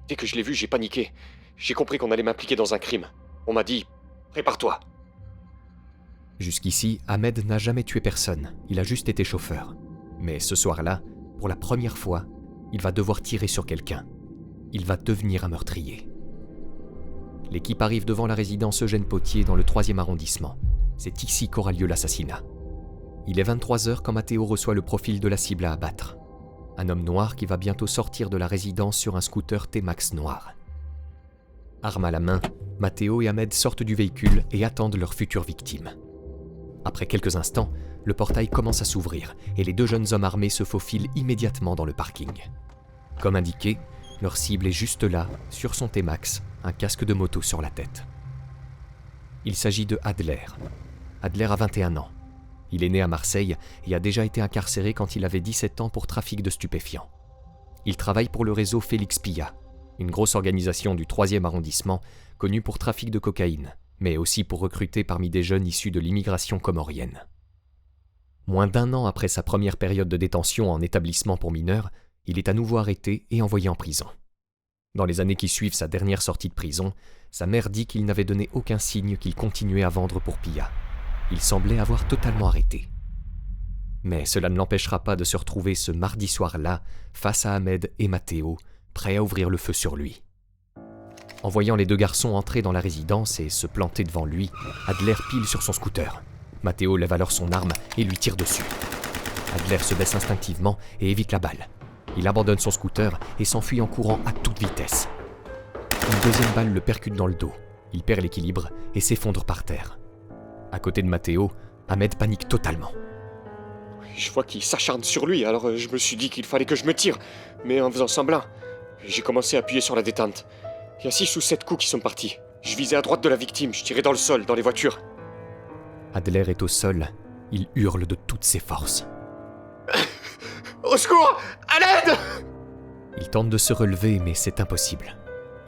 Dès que je l'ai vu, j'ai paniqué. J'ai compris qu'on allait m'impliquer dans un crime. On m'a dit « Prépare-toi ». Jusqu'ici, Ahmed n'a jamais tué personne, il a juste été chauffeur. Mais ce soir-là, pour la première fois, il va devoir tirer sur quelqu'un. Il va devenir un meurtrier. L'équipe arrive devant la résidence Eugène Potier dans le 3e arrondissement. C'est ici qu'aura lieu l'assassinat. Il est 23h quand Matteo reçoit le profil de la cible à abattre. Un homme noir qui va bientôt sortir de la résidence sur un scooter T-Max noir. Arme à la main, Matteo et Ahmed sortent du véhicule et attendent leur future victime. Après quelques instants, le portail commence à s'ouvrir et les 2 jeunes hommes armés se faufilent immédiatement dans le parking. Comme indiqué, leur cible est juste là, sur son T-Max, un casque de moto sur la tête. Il s'agit de Adler. Adler a 21 ans. Il est né à Marseille et a déjà été incarcéré quand il avait 17 ans pour trafic de stupéfiants. Il travaille pour le réseau Félix Pilla, une grosse organisation du 3e arrondissement connue pour trafic de cocaïne, mais aussi pour recruter parmi des jeunes issus de l'immigration comorienne. Moins d'1 an après sa première période de détention en établissement pour mineurs, il est à nouveau arrêté et envoyé en prison. Dans les années qui suivent sa dernière sortie de prison, sa mère dit qu'il n'avait donné aucun signe qu'il continuait à vendre pour Pilla. Il semblait avoir totalement arrêté. Mais cela ne l'empêchera pas de se retrouver ce mardi soir-là, face à Ahmed et Matteo, prêts à ouvrir le feu sur lui. En voyant les 2 garçons entrer dans la résidence et se planter devant lui, Adler pile sur son scooter. Matteo lève alors son arme et lui tire dessus. Adler se baisse instinctivement et évite la balle. Il abandonne son scooter et s'enfuit en courant à toute vitesse. Une 2e balle le percute dans le dos. Il perd l'équilibre et s'effondre par terre. À côté de Matteo, Ahmed panique totalement. Je vois qu'il s'acharne sur lui, alors je me suis dit qu'il fallait que je me tire. Mais en faisant semblant, j'ai commencé à appuyer sur la détente. Il y a 6 ou 7 coups qui sont partis. Je visais à droite de la victime, je tirais dans le sol, dans les voitures. Adler est au sol. Il hurle de toutes ses forces. Au secours! À l'aide! Il tente de se relever, mais c'est impossible.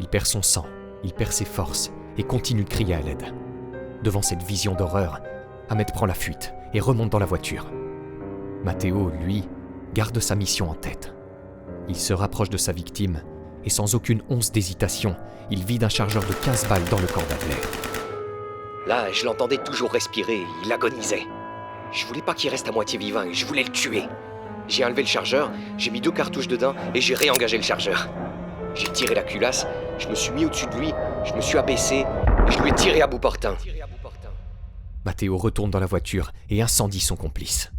Il perd son sang, il perd ses forces et continue de crier à l'aide. Devant cette vision d'horreur, Ahmed prend la fuite et remonte dans la voiture. Matteo, lui, garde sa mission en tête. Il se rapproche de sa victime et sans aucune once d'hésitation, il vide un chargeur de 15 balles dans le corps d'Adler. Là, je l'entendais toujours respirer, il agonisait. Je voulais pas qu'il reste à moitié vivant, je voulais le tuer. J'ai enlevé le chargeur, j'ai mis 2 cartouches dedans et j'ai réengagé le chargeur. J'ai tiré la culasse, je me suis mis au-dessus de lui, je me suis abaissé et je lui ai tiré à bout portant. Matteo retourne dans la voiture et incendie son complice.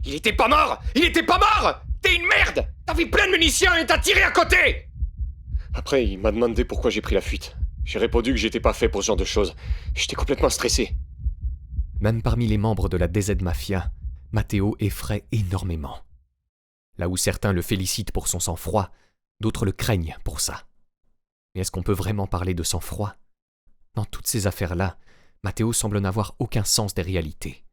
Il était pas mort! Il était pas mort! T'es une merde! T'avais plein de munitions et t'as tiré à côté! Après, il m'a demandé pourquoi j'ai pris la fuite. J'ai répondu que j'étais pas fait pour ce genre de choses. J'étais complètement stressé. Même parmi les membres de la DZ Mafia, Matteo effraie énormément. Là où certains le félicitent pour son sang-froid, d'autres le craignent pour ça. Mais est-ce qu'on peut vraiment parler de sang-froid? Dans toutes ces affaires-là, Matteo semble n'avoir aucun sens des réalités.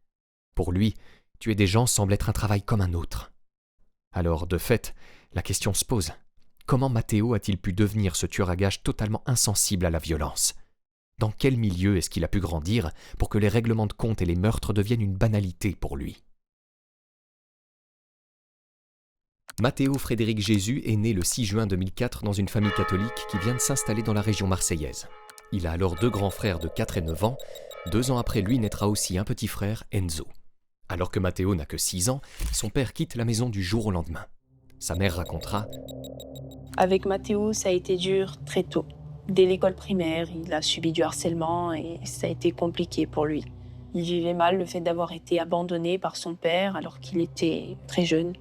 Pour lui, tuer des gens semble être un travail comme un autre. Alors, de fait, la question se pose. Comment Matteo a-t-il pu devenir ce tueur à gages totalement insensible à la violence ? Dans quel milieu est-ce qu'il a pu grandir pour que les règlements de compte et les meurtres deviennent une banalité pour lui ? Matteo Frédéric Jésus est né le 6 juin 2004 dans une famille catholique qui vient de s'installer dans la région marseillaise. Il a alors 2 grands frères de 4 et 9 ans. 2 ans après lui naîtra aussi un petit frère, Enzo. Alors que Matteo n'a que 6 ans, son père quitte la maison du jour au lendemain. Sa mère racontera « Avec Matteo, ça a été dur très tôt. Dès l'école primaire, il a subi du harcèlement et ça a été compliqué pour lui. Il vivait mal le fait d'avoir été abandonné par son père alors qu'il était très jeune.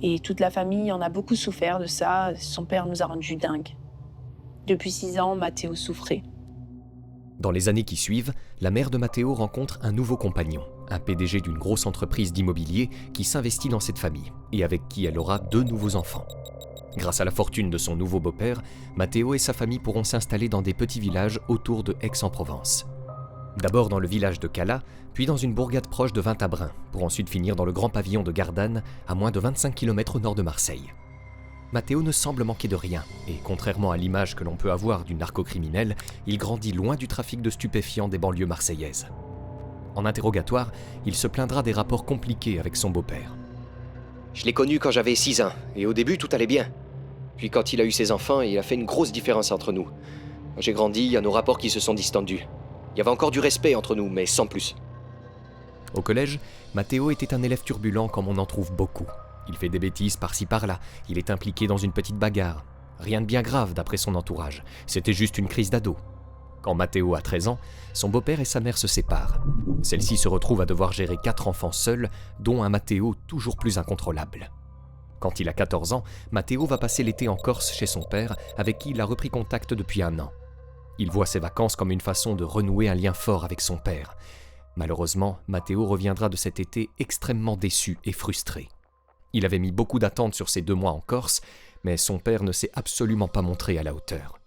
Et toute la famille en a beaucoup souffert de ça. Son père nous a rendus dingues. Depuis 6 ans, Matteo souffrait. » Dans les années qui suivent, la mère de Matteo rencontre un nouveau compagnon, un PDG d'une grosse entreprise d'immobilier qui s'investit dans cette famille et avec qui elle aura 2 nouveaux enfants. Grâce à la fortune de son nouveau beau-père, Matteo et sa famille pourront s'installer dans des petits villages autour de Aix-en-Provence. D'abord dans le village de Cala, puis dans une bourgade proche de Vintabrin, pour ensuite finir dans le grand pavillon de Gardanne, à moins de 25 km au nord de Marseille. Matteo ne semble manquer de rien, et contrairement à l'image que l'on peut avoir du narcocriminel, il grandit loin du trafic de stupéfiants des banlieues marseillaises. En interrogatoire, il se plaindra des rapports compliqués avec son beau-père. « Je l'ai connu quand j'avais 6 ans, et au début tout allait bien. Puis quand il a eu ses enfants, il a fait une grosse différence entre nous. Quand j'ai grandi, il y a nos rapports qui se sont distendus. Il y avait encore du respect entre nous, mais sans plus. » Au collège, Matteo était un élève turbulent comme on en trouve beaucoup. Il fait des bêtises par-ci par-là, il est impliqué dans une petite bagarre. Rien de bien grave d'après son entourage, c'était juste une crise d'ado. Quand Matteo a 13 ans, son beau-père et sa mère se séparent. Celle-ci se retrouve à devoir gérer 4 enfants seuls, dont un Matteo toujours plus incontrôlable. Quand il a 14 ans, Matteo va passer l'été en Corse chez son père, avec qui il a repris contact depuis 1 an. Il voit ses vacances comme une façon de renouer un lien fort avec son père. Malheureusement, Matteo reviendra de cet été extrêmement déçu et frustré. Il avait mis beaucoup d'attentes sur ces 2 mois en Corse, mais son père ne s'est absolument pas montré à la hauteur.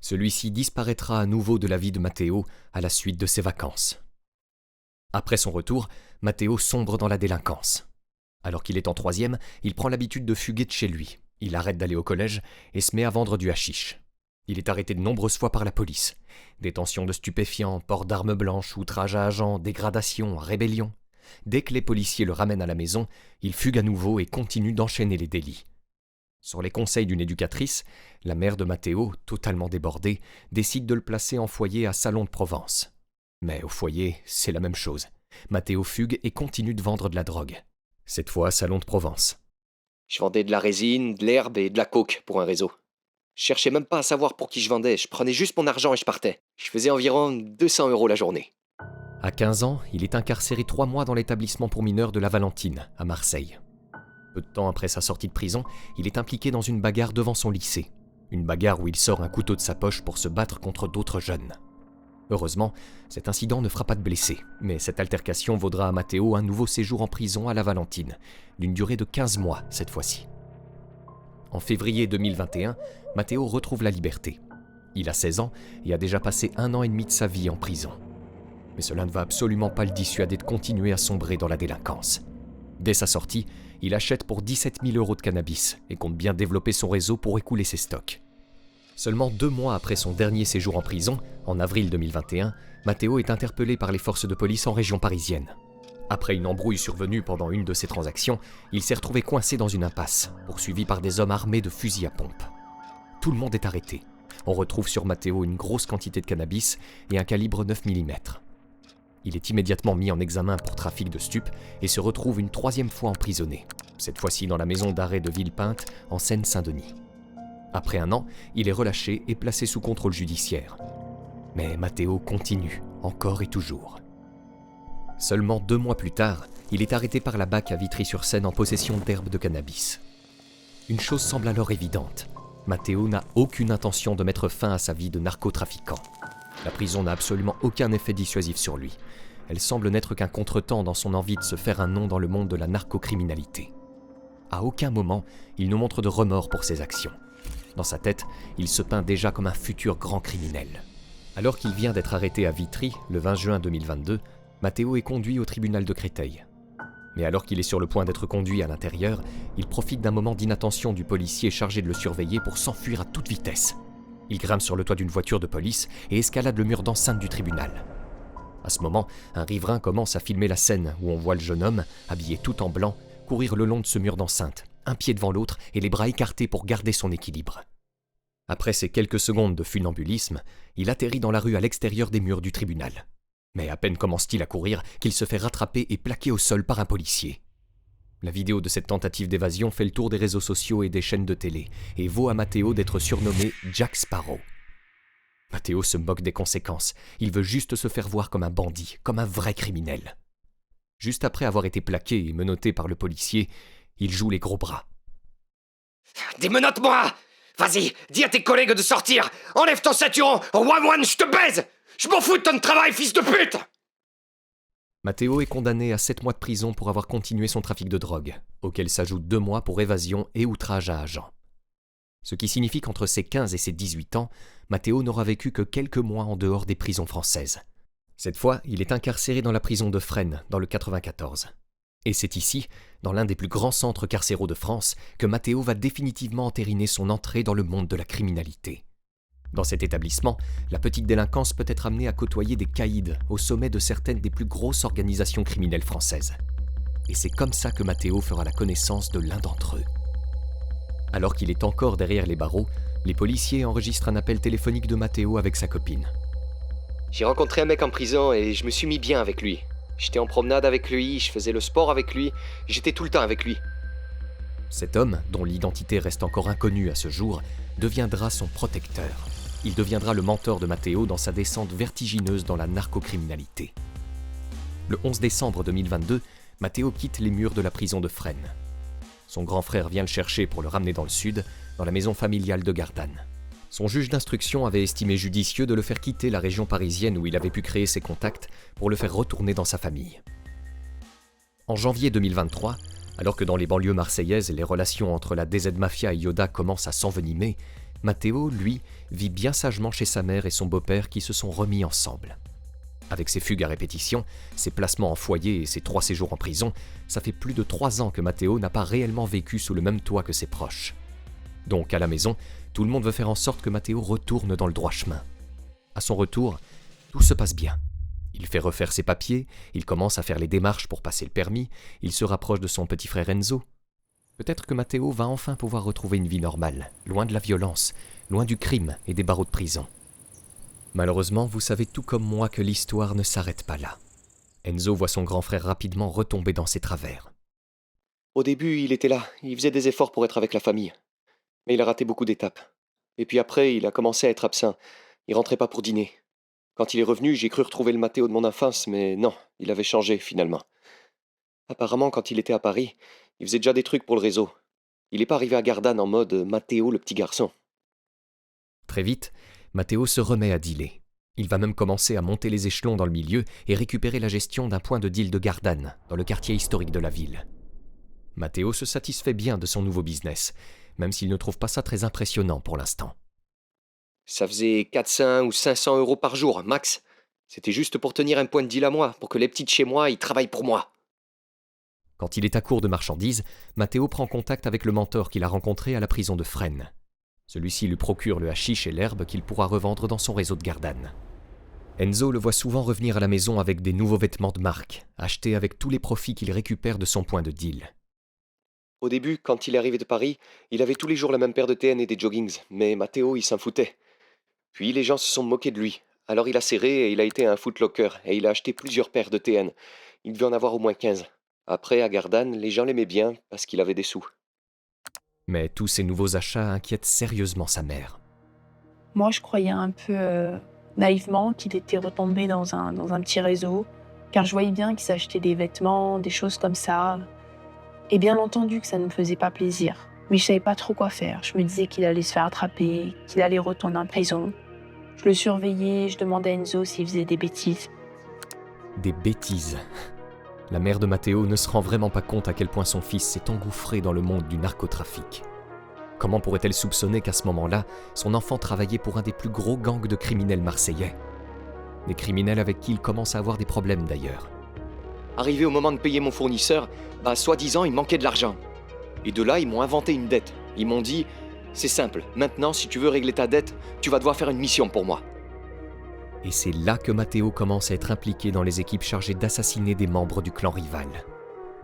Celui-ci disparaîtra à nouveau de la vie de Matteo à la suite de ses vacances. Après son retour, Matteo sombre dans la délinquance. Alors qu'il est en 3e, il prend l'habitude de fuguer de chez lui. Il arrête d'aller au collège et se met à vendre du hashish. Il est arrêté de nombreuses fois par la police. Détention de stupéfiants, port d'armes blanches, outrage à agents, dégradation, rébellion. Dès que les policiers le ramènent à la maison, il fugue à nouveau et continue d'enchaîner les délits. Sur les conseils d'une éducatrice, la mère de Matteo, totalement débordée, décide de le placer en foyer à Salon de Provence. Mais au foyer, c'est la même chose. Matteo fugue et continue de vendre de la drogue. Cette fois à Salon de Provence. Je vendais de la résine, de l'herbe et de la coke pour un réseau. Je cherchais même pas à savoir pour qui je vendais, je prenais juste mon argent et je partais. Je faisais environ 200 € la journée. À 15 ans, il est incarcéré 3 mois dans l'établissement pour mineurs de la Valentine, à Marseille. Peu de temps après sa sortie de prison, il est impliqué dans une bagarre devant son lycée. Une bagarre où il sort un couteau de sa poche pour se battre contre d'autres jeunes. Heureusement, cet incident ne fera pas de blessés, mais cette altercation vaudra à Matteo un nouveau séjour en prison à la Valentine, d'une durée de 15 mois cette fois-ci. En février 2021, Matteo retrouve la liberté. Il a 16 ans et a déjà passé 1 an et demi de sa vie en prison. Mais cela ne va absolument pas le dissuader de continuer à sombrer dans la délinquance. Dès sa sortie, il achète pour 17 000 € de cannabis et compte bien développer son réseau pour écouler ses stocks. Seulement 2 mois après son dernier séjour en prison, en avril 2021, Matteo est interpellé par les forces de police en région parisienne. Après une embrouille survenue pendant une de ses transactions, il s'est retrouvé coincé dans une impasse, poursuivi par des hommes armés de fusils à pompe. Tout le monde est arrêté. On retrouve sur Matteo une grosse quantité de cannabis et un calibre 9 mm. Il est immédiatement mis en examen pour trafic de stupes et se retrouve une 3e fois emprisonné, cette fois-ci dans la maison d'arrêt de Villepinte, en Seine-Saint-Denis. Après 1 an, il est relâché et placé sous contrôle judiciaire. Mais Matteo continue, encore et toujours. Seulement 2 mois plus tard, il est arrêté par la BAC à Vitry-sur-Seine en possession d'herbes de cannabis. Une chose semble alors évidente. Matteo n'a aucune intention de mettre fin à sa vie de narcotrafiquant. La prison n'a absolument aucun effet dissuasif sur lui. Elle semble n'être qu'un contretemps dans son envie de se faire un nom dans le monde de la narcocriminalité. À aucun moment, il ne montre de remords pour ses actions. Dans sa tête, il se peint déjà comme un futur grand criminel. Alors qu'il vient d'être arrêté à Vitry, le 20 juin 2022, Matteo est conduit au tribunal de Créteil. Mais alors qu'il est sur le point d'être conduit à l'intérieur, il profite d'un moment d'inattention du policier chargé de le surveiller pour s'enfuir à toute vitesse. Il grimpe sur le toit d'une voiture de police et escalade le mur d'enceinte du tribunal. À ce moment, un riverain commence à filmer la scène où on voit le jeune homme, habillé tout en blanc, courir le long de ce mur d'enceinte, un pied devant l'autre et les bras écartés pour garder son équilibre. Après ces quelques secondes de funambulisme, il atterrit dans la rue à l'extérieur des murs du tribunal. Mais à peine commence-t-il à courir qu'il se fait rattraper et plaquer au sol par un policier. La vidéo de cette tentative d'évasion fait le tour des réseaux sociaux et des chaînes de télé et vaut à Matteo d'être surnommé Jack Sparrow. Matteo se moque des conséquences. Il veut juste se faire voir comme un bandit, comme un vrai criminel. Juste après avoir été plaqué et menotté par le policier, il joue les gros bras. « Démenote-moi! Vas-y, dis à tes collègues de sortir! Enlève ton ceinturon! One, je te baise! Je m'en fous de ton travail, fils de pute !» Matteo est condamné à 7 mois de prison pour avoir continué son trafic de drogue, auquel s'ajoutent 2 mois pour évasion et outrage à agent. Ce qui signifie qu'entre ses 15 et ses 18 ans, Matteo n'aura vécu que quelques mois en dehors des prisons françaises. Cette fois, il est incarcéré dans la prison de Fresnes, dans le 94. Et c'est ici, dans l'un des plus grands centres carcéraux de France, que Matteo va définitivement entériner son entrée dans le monde de la criminalité. Dans cet établissement, la petite délinquance peut être amenée à côtoyer des caïds au sommet de certaines des plus grosses organisations criminelles françaises. Et c'est comme ça que Matteo fera la connaissance de l'un d'entre eux. Alors qu'il est encore derrière les barreaux, les policiers enregistrent un appel téléphonique de Matteo avec sa copine. J'ai rencontré un mec en prison et je me suis mis bien avec lui. J'étais en promenade avec lui, je faisais le sport avec lui, j'étais tout le temps avec lui. Cet homme, dont l'identité reste encore inconnue à ce jour, deviendra son protecteur. Il deviendra le mentor de Matteo dans sa descente vertigineuse dans la narcocriminalité. Le 11 décembre 2022, Matteo quitte les murs de la prison de Fresnes. Son grand frère vient le chercher pour le ramener dans le sud, dans la maison familiale de Gardanne. Son juge d'instruction avait estimé judicieux de le faire quitter la région parisienne où il avait pu créer ses contacts pour le faire retourner dans sa famille. En janvier 2023, alors que dans les banlieues marseillaises les relations entre la DZ Mafia et Yoda commencent à s'envenimer, Matteo, lui, vit bien sagement chez sa mère et son beau-père qui se sont remis ensemble. Avec ses fugues à répétition, ses placements en foyer et ses 3 séjours en prison, ça fait plus de 3 ans que Matteo n'a pas réellement vécu sous le même toit que ses proches. Donc à la maison, tout le monde veut faire en sorte que Matteo retourne dans le droit chemin. À son retour, tout se passe bien. Il fait refaire ses papiers, il commence à faire les démarches pour passer le permis, il se rapproche de son petit frère Enzo. Peut-être que Matteo va enfin pouvoir retrouver une vie normale, loin de la violence, loin du crime et des barreaux de prison. Malheureusement, vous savez tout comme moi que l'histoire ne s'arrête pas là. Enzo voit son grand frère rapidement retomber dans ses travers. Au début, il était là, il faisait des efforts pour être avec la famille. Mais il a raté beaucoup d'étapes. Et puis après, il a commencé à être absent. Il rentrait pas pour dîner. Quand il est revenu, j'ai cru retrouver le Matteo de mon enfance, mais non, il avait changé finalement. Apparemment, quand il était à Paris, il faisait déjà des trucs pour le réseau. Il n'est pas arrivé à Gardanne en mode Matteo le petit garçon. Très vite, Matteo se remet à dealer. Il va même commencer à monter les échelons dans le milieu et récupérer la gestion d'un point de deal de Gardanne, dans le quartier historique de la ville. Matteo se satisfait bien de son nouveau business, même s'il ne trouve pas ça très impressionnant pour l'instant. Ça faisait 400 ou 500 euros par jour, max. C'était juste pour tenir un point de deal à moi, pour que les petits de chez moi, ils travaillent pour moi. Quand il est à court de marchandises, Matteo prend contact avec le mentor qu'il a rencontré à la prison de Fresnes. Celui-ci lui procure le hashish et l'herbe qu'il pourra revendre dans son réseau de Gardanne. Enzo le voit souvent revenir à la maison avec des nouveaux vêtements de marque, achetés avec tous les profits qu'il récupère de son point de deal. Au début, quand il est arrivé de Paris, il avait tous les jours la même paire de TN et des joggings, mais Matteo, il s'en foutait. Puis les gens se sont moqués de lui. Alors il a serré et il a été à un Foot Locker et il a acheté plusieurs paires de TN. Il devait en avoir au moins 15. Après, à Gardanne, les gens l'aimaient bien parce qu'il avait des sous. Mais tous ces nouveaux achats inquiètent sérieusement sa mère. Moi, je croyais un peu naïvement qu'il était retombé dans un petit réseau, car je voyais bien qu'il s'achetait des vêtements, des choses comme ça. Et bien entendu que ça ne me faisait pas plaisir. Mais je savais pas trop quoi faire. Je me disais qu'il allait se faire attraper, qu'il allait retourner en prison. Je le surveillais, je demandais à Enzo s'il faisait des bêtises. Des bêtises. La mère de Matteo ne se rend vraiment pas compte à quel point son fils s'est engouffré dans le monde du narcotrafic. Comment pourrait-elle soupçonner qu'à ce moment-là, son enfant travaillait pour un des plus gros gangs de criminels marseillais? Des criminels avec qui il commence à avoir des problèmes d'ailleurs. Arrivé au moment de payer mon fournisseur, soi-disant, il manquait de l'argent. Et de là, ils m'ont inventé une dette. Ils m'ont dit, c'est simple, maintenant, si tu veux régler ta dette, tu vas devoir faire une mission pour moi. Et c'est là que Matteo commence à être impliqué dans les équipes chargées d'assassiner des membres du clan rival.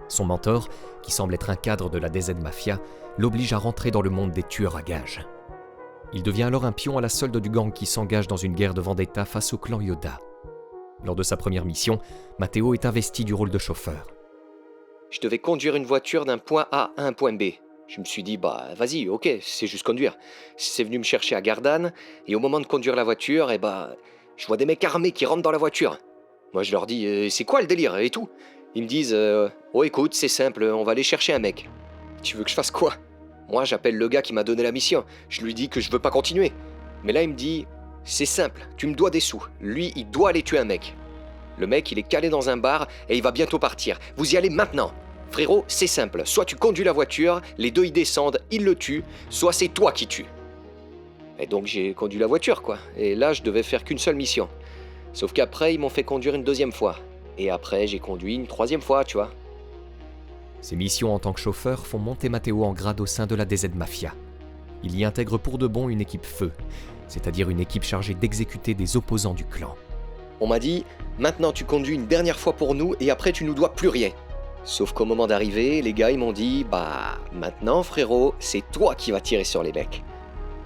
Son mentor, qui semble être un cadre de la DZ Mafia, l'oblige à rentrer dans le monde des tueurs à gages. Il devient alors un pion à la solde du gang qui s'engage dans une guerre de vendetta face au clan Yoda. Lors de sa première mission, Matteo est investi du rôle de chauffeur. Je devais conduire une voiture d'un point A à un point B. Je me suis dit, vas-y, ok, c'est juste conduire. C'est venu me chercher à Gardanne, et au moment de conduire la voiture, je vois des mecs armés qui rentrent dans la voiture. Moi, je leur dis, c'est quoi le délire et tout? Ils me disent, oh écoute, c'est simple, on va aller chercher un mec. Tu veux que je fasse quoi? Moi, j'appelle le gars qui m'a donné la mission. Je lui dis que je veux pas continuer. Mais là, il me dit, c'est simple, tu me dois des sous. Lui, il doit aller tuer un mec. Le mec, il est calé dans un bar et il va bientôt partir. Vous y allez maintenant. Frérot, c'est simple. Soit tu conduis la voiture, les deux ils descendent, ils le tuent, soit c'est toi qui tues. Et donc j'ai conduit la voiture, quoi. Et là, je devais faire qu'une seule mission. Sauf qu'après, ils m'ont fait conduire une deuxième fois. Et après, j'ai conduit une troisième fois, tu vois. Ses missions en tant que chauffeur font monter Matteo en grade au sein de la DZ Mafia. Il y intègre pour de bon une équipe feu, c'est-à-dire une équipe chargée d'exécuter des opposants du clan. On m'a dit, maintenant tu conduis une dernière fois pour nous et après tu nous dois plus rien. Sauf qu'au moment d'arriver, les gars ils m'ont dit, maintenant frérot, c'est toi qui vas tirer sur les mecs.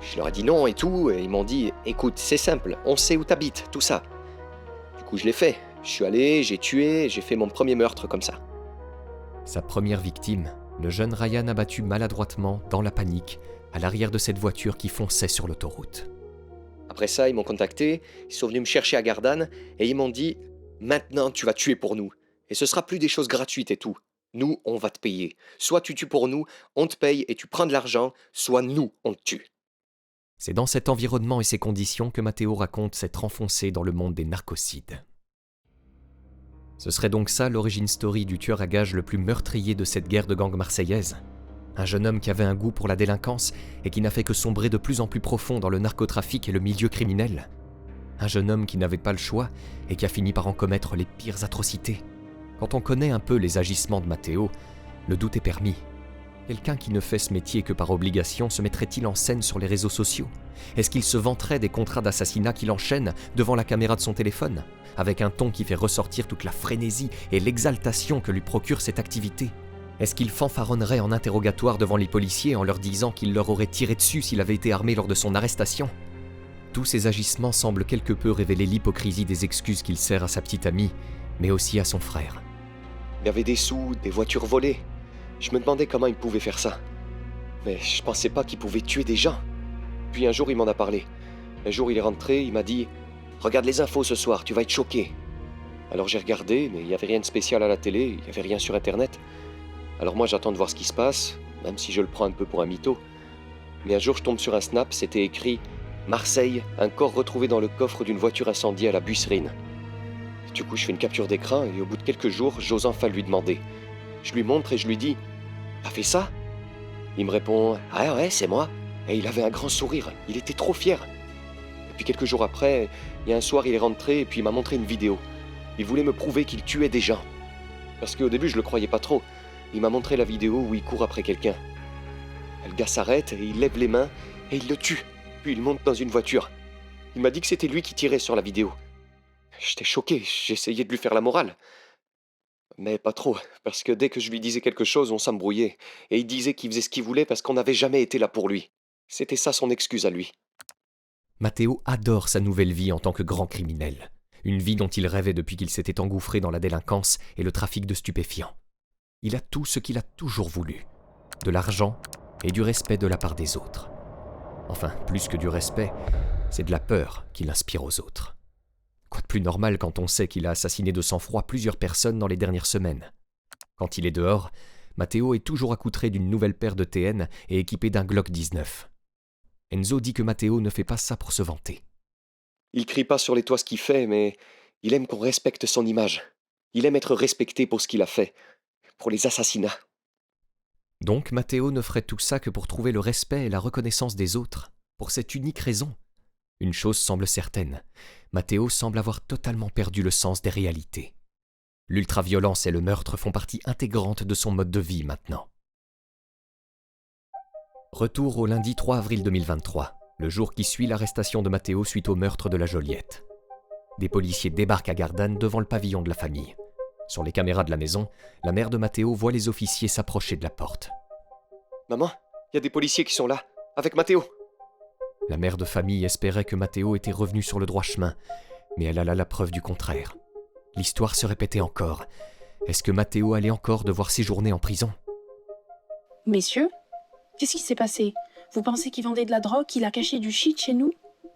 Je leur ai dit non et tout, et ils m'ont dit, écoute, c'est simple, on sait où t'habites, tout ça. Du coup je l'ai fait, je suis allé, j'ai tué, j'ai fait mon premier meurtre comme ça. Sa première victime, le jeune Ryan abattu maladroitement, dans la panique, à l'arrière de cette voiture qui fonçait sur l'autoroute. Après ça, ils m'ont contacté, ils sont venus me chercher à Gardanne, et ils m'ont dit, maintenant tu vas tuer pour nous. Et ce sera plus des choses gratuites et tout. Nous, on va te payer. Soit tu tues pour nous, on te paye et tu prends de l'argent, soit nous, on te tue. C'est dans cet environnement et ces conditions que Matteo raconte s'être enfoncé dans le monde des narcocides. Ce serait donc ça l'origine story du tueur à gages le plus meurtrier de cette guerre de gang marseillaise. Un jeune homme qui avait un goût pour la délinquance et qui n'a fait que sombrer de plus en plus profond dans le narcotrafic et le milieu criminel. Un jeune homme qui n'avait pas le choix et qui a fini par en commettre les pires atrocités. Quand on connaît un peu les agissements de Matteo, le doute est permis. Quelqu'un qui ne fait ce métier que par obligation se mettrait-il en scène sur les réseaux sociaux? Est-ce qu'il se vanterait des contrats d'assassinat qu'il enchaîne devant la caméra de son téléphone, avec un ton qui fait ressortir toute la frénésie et l'exaltation que lui procure cette activité? Est-ce qu'il fanfaronnerait en interrogatoire devant les policiers en leur disant qu'il leur aurait tiré dessus s'il avait été armé lors de son arrestation? Tous ces agissements semblent quelque peu révéler l'hypocrisie des excuses qu'il sert à sa petite amie, mais aussi à son frère. Il y avait des sous, des voitures volées. Je me demandais comment il pouvait faire ça. Mais je pensais pas qu'il pouvait tuer des gens. Puis un jour, il m'en a parlé. Un jour, il est rentré, il m'a dit « Regarde les infos ce soir, tu vas être choqué. » Alors j'ai regardé, mais il n'y avait rien de spécial à la télé, il n'y avait rien sur Internet. Alors moi, j'attends de voir ce qui se passe, même si je le prends un peu pour un mytho. Mais un jour, je tombe sur un snap, c'était écrit « Marseille, un corps retrouvé dans le coffre d'une voiture incendiée à la Bucerine. » Du coup, je fais une capture d'écran et au bout de quelques jours, j'ose enfin lui demander. Je lui montre et je lui dis « T'as fait ça ?» Il me répond « Ah ouais, c'est moi. » Et il avait un grand sourire, il était trop fier. Et puis quelques jours après, il y a un soir, il est rentré et puis il m'a montré une vidéo. Il voulait me prouver qu'il tuait des gens. Parce qu'au début, je le croyais pas trop. Il m'a montré la vidéo où il court après quelqu'un. Le gars s'arrête et il lève les mains et il le tue. Puis il monte dans une voiture. Il m'a dit que c'était lui qui tirait sur la vidéo. J'étais choqué, j'essayais de lui faire la morale. Mais pas trop, parce que dès que je lui disais quelque chose, on s'embrouillait. Et il disait qu'il faisait ce qu'il voulait parce qu'on n'avait jamais été là pour lui. C'était ça son excuse à lui. Matteo adore sa nouvelle vie en tant que grand criminel. Une vie dont il rêvait depuis qu'il s'était engouffré dans la délinquance et le trafic de stupéfiants. Il a tout ce qu'il a toujours voulu. De l'argent et du respect de la part des autres. Enfin, plus que du respect, c'est de la peur qu'il inspire aux autres. Quoi de plus normal quand on sait qu'il a assassiné de sang-froid plusieurs personnes dans les dernières semaines. Quand il est dehors, Matteo est toujours accoutré d'une nouvelle paire de TN et équipé d'un Glock 19. Enzo dit que Matteo ne fait pas ça pour se vanter. Il crie pas sur les toits ce qu'il fait, mais il aime qu'on respecte son image. Il aime être respecté pour ce qu'il a fait, pour les assassinats. Donc Matteo ne ferait tout ça que pour trouver le respect et la reconnaissance des autres, pour cette unique raison. Une chose semble certaine, Matteo semble avoir totalement perdu le sens des réalités. L'ultraviolence et le meurtre font partie intégrante de son mode de vie maintenant. Retour au lundi 3 avril 2023, le jour qui suit l'arrestation de Matteo suite au meurtre de la Joliette. Des policiers débarquent à Gardanne devant le pavillon de la famille. Sur les caméras de la maison, la mère de Matteo voit les officiers s'approcher de la porte. « Maman, il y a des policiers qui sont là, avec Matteo !» La mère de famille espérait que Matteo était revenu sur le droit chemin, mais elle alla la preuve du contraire. L'histoire se répétait encore. Est-ce que Matteo allait encore devoir séjourner en prison ? Messieurs, qu'est-ce qui s'est passé? Vous pensez qu'il vendait de la drogue, qu'il a caché du shit chez nous?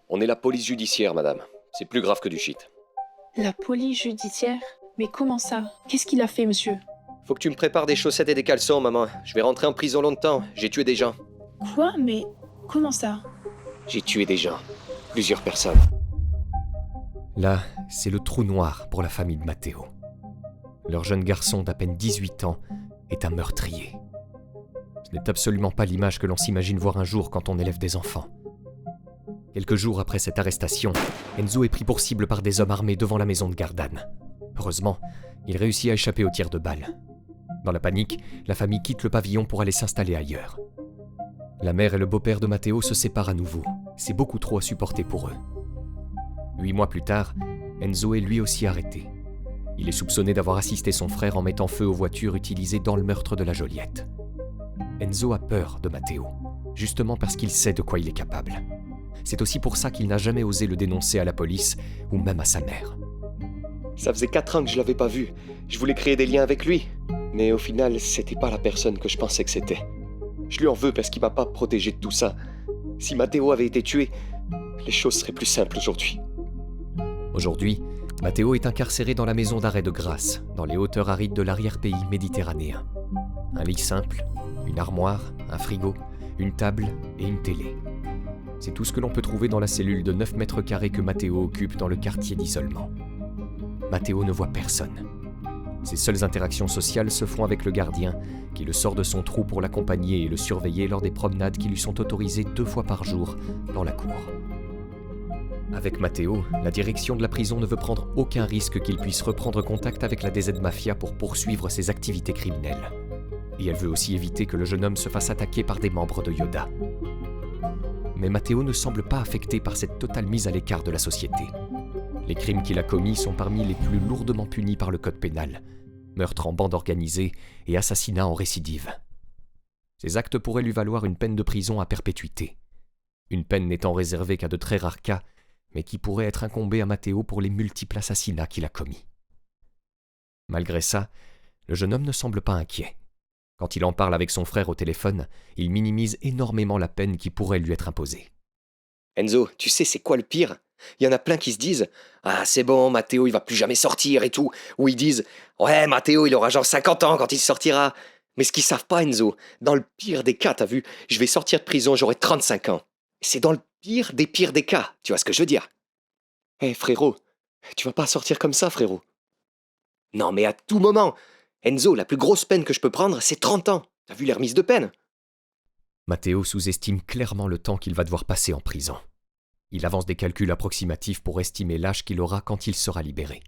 On est la police judiciaire, madame. C'est plus grave que du shit. La police judiciaire? Mais comment ça? Qu'est-ce qu'il a fait, monsieur? Faut que tu me prépares des chaussettes et des caleçons, maman. Je vais rentrer en prison longtemps. J'ai tué des gens. Quoi? Mais comment ça? J'ai tué des gens. Plusieurs personnes. Là, c'est le trou noir pour la famille de Matteo. Leur jeune garçon d'à peine 18 ans est un meurtrier. Ce n'est absolument pas l'image que l'on s'imagine voir un jour quand on élève des enfants. Quelques jours après cette arrestation, Enzo est pris pour cible par des hommes armés devant la maison de Gardanne. Heureusement, il réussit à échapper aux tirs de balles. Dans la panique, la famille quitte le pavillon pour aller s'installer ailleurs. La mère et le beau-père de Matteo se séparent à nouveau. C'est beaucoup trop à supporter pour eux. 8 mois plus tard, Enzo est lui aussi arrêté. Il est soupçonné d'avoir assisté son frère en mettant feu aux voitures utilisées dans le meurtre de la Joliette. Enzo a peur de Matteo, justement parce qu'il sait de quoi il est capable. C'est aussi pour ça qu'il n'a jamais osé le dénoncer à la police ou même à sa mère. Ça faisait 4 ans que je l'avais pas vu. Je voulais créer des liens avec lui. Mais au final, c'était pas la personne que je pensais que c'était. Je lui en veux parce qu'il m'a pas protégé de tout ça. Si Matteo avait été tué, les choses seraient plus simples aujourd'hui. Aujourd'hui, Matteo est incarcéré dans la maison d'arrêt de Grasse, dans les hauteurs arides de l'arrière-pays méditerranéen. Un lit simple, une armoire, un frigo, une table et une télé. C'est tout ce que l'on peut trouver dans la cellule de 9 mètres carrés que Matteo occupe dans le quartier d'isolement. Matteo ne voit personne. Ses seules interactions sociales se font avec le gardien, qui le sort de son trou pour l'accompagner et le surveiller lors des promenades qui lui sont autorisées 2 fois par jour dans la cour. Avec Matteo, la direction de la prison ne veut prendre aucun risque qu'il puisse reprendre contact avec la DZ Mafia pour poursuivre ses activités criminelles. Et elle veut aussi éviter que le jeune homme se fasse attaquer par des membres de Yoda. Mais Matteo ne semble pas affecté par cette totale mise à l'écart de la société. Les crimes qu'il a commis sont parmi les plus lourdement punis par le code pénal. Meurtre en bande organisée et assassinat en récidive. Ces actes pourraient lui valoir une peine de prison à perpétuité. Une peine n'étant réservée qu'à de très rares cas, mais qui pourrait être incombée à Matteo pour les multiples assassinats qu'il a commis. Malgré ça, le jeune homme ne semble pas inquiet. Quand il en parle avec son frère au téléphone, il minimise énormément la peine qui pourrait lui être imposée. Enzo, tu sais c'est quoi le pire? Il y en a plein qui se disent « Ah, c'est bon, Matteo, il va plus jamais sortir et tout. » Ou ils disent « Ouais, Matteo, il aura genre 50 ans quand il sortira. » Mais ce qu'ils savent pas, Enzo, dans le pire des cas, t'as vu, je vais sortir de prison, j'aurai 35 ans. C'est dans le pire des cas, tu vois ce que je veux dire? Hé, frérot, tu vas pas sortir comme ça, frérot. Non, mais à tout moment. Enzo, la plus grosse peine que je peux prendre, c'est 30 ans. T'as vu les remises de peine? Matteo sous-estime clairement le temps qu'il va devoir passer en prison. Il avance des calculs approximatifs pour estimer l'âge qu'il aura quand il sera libéré.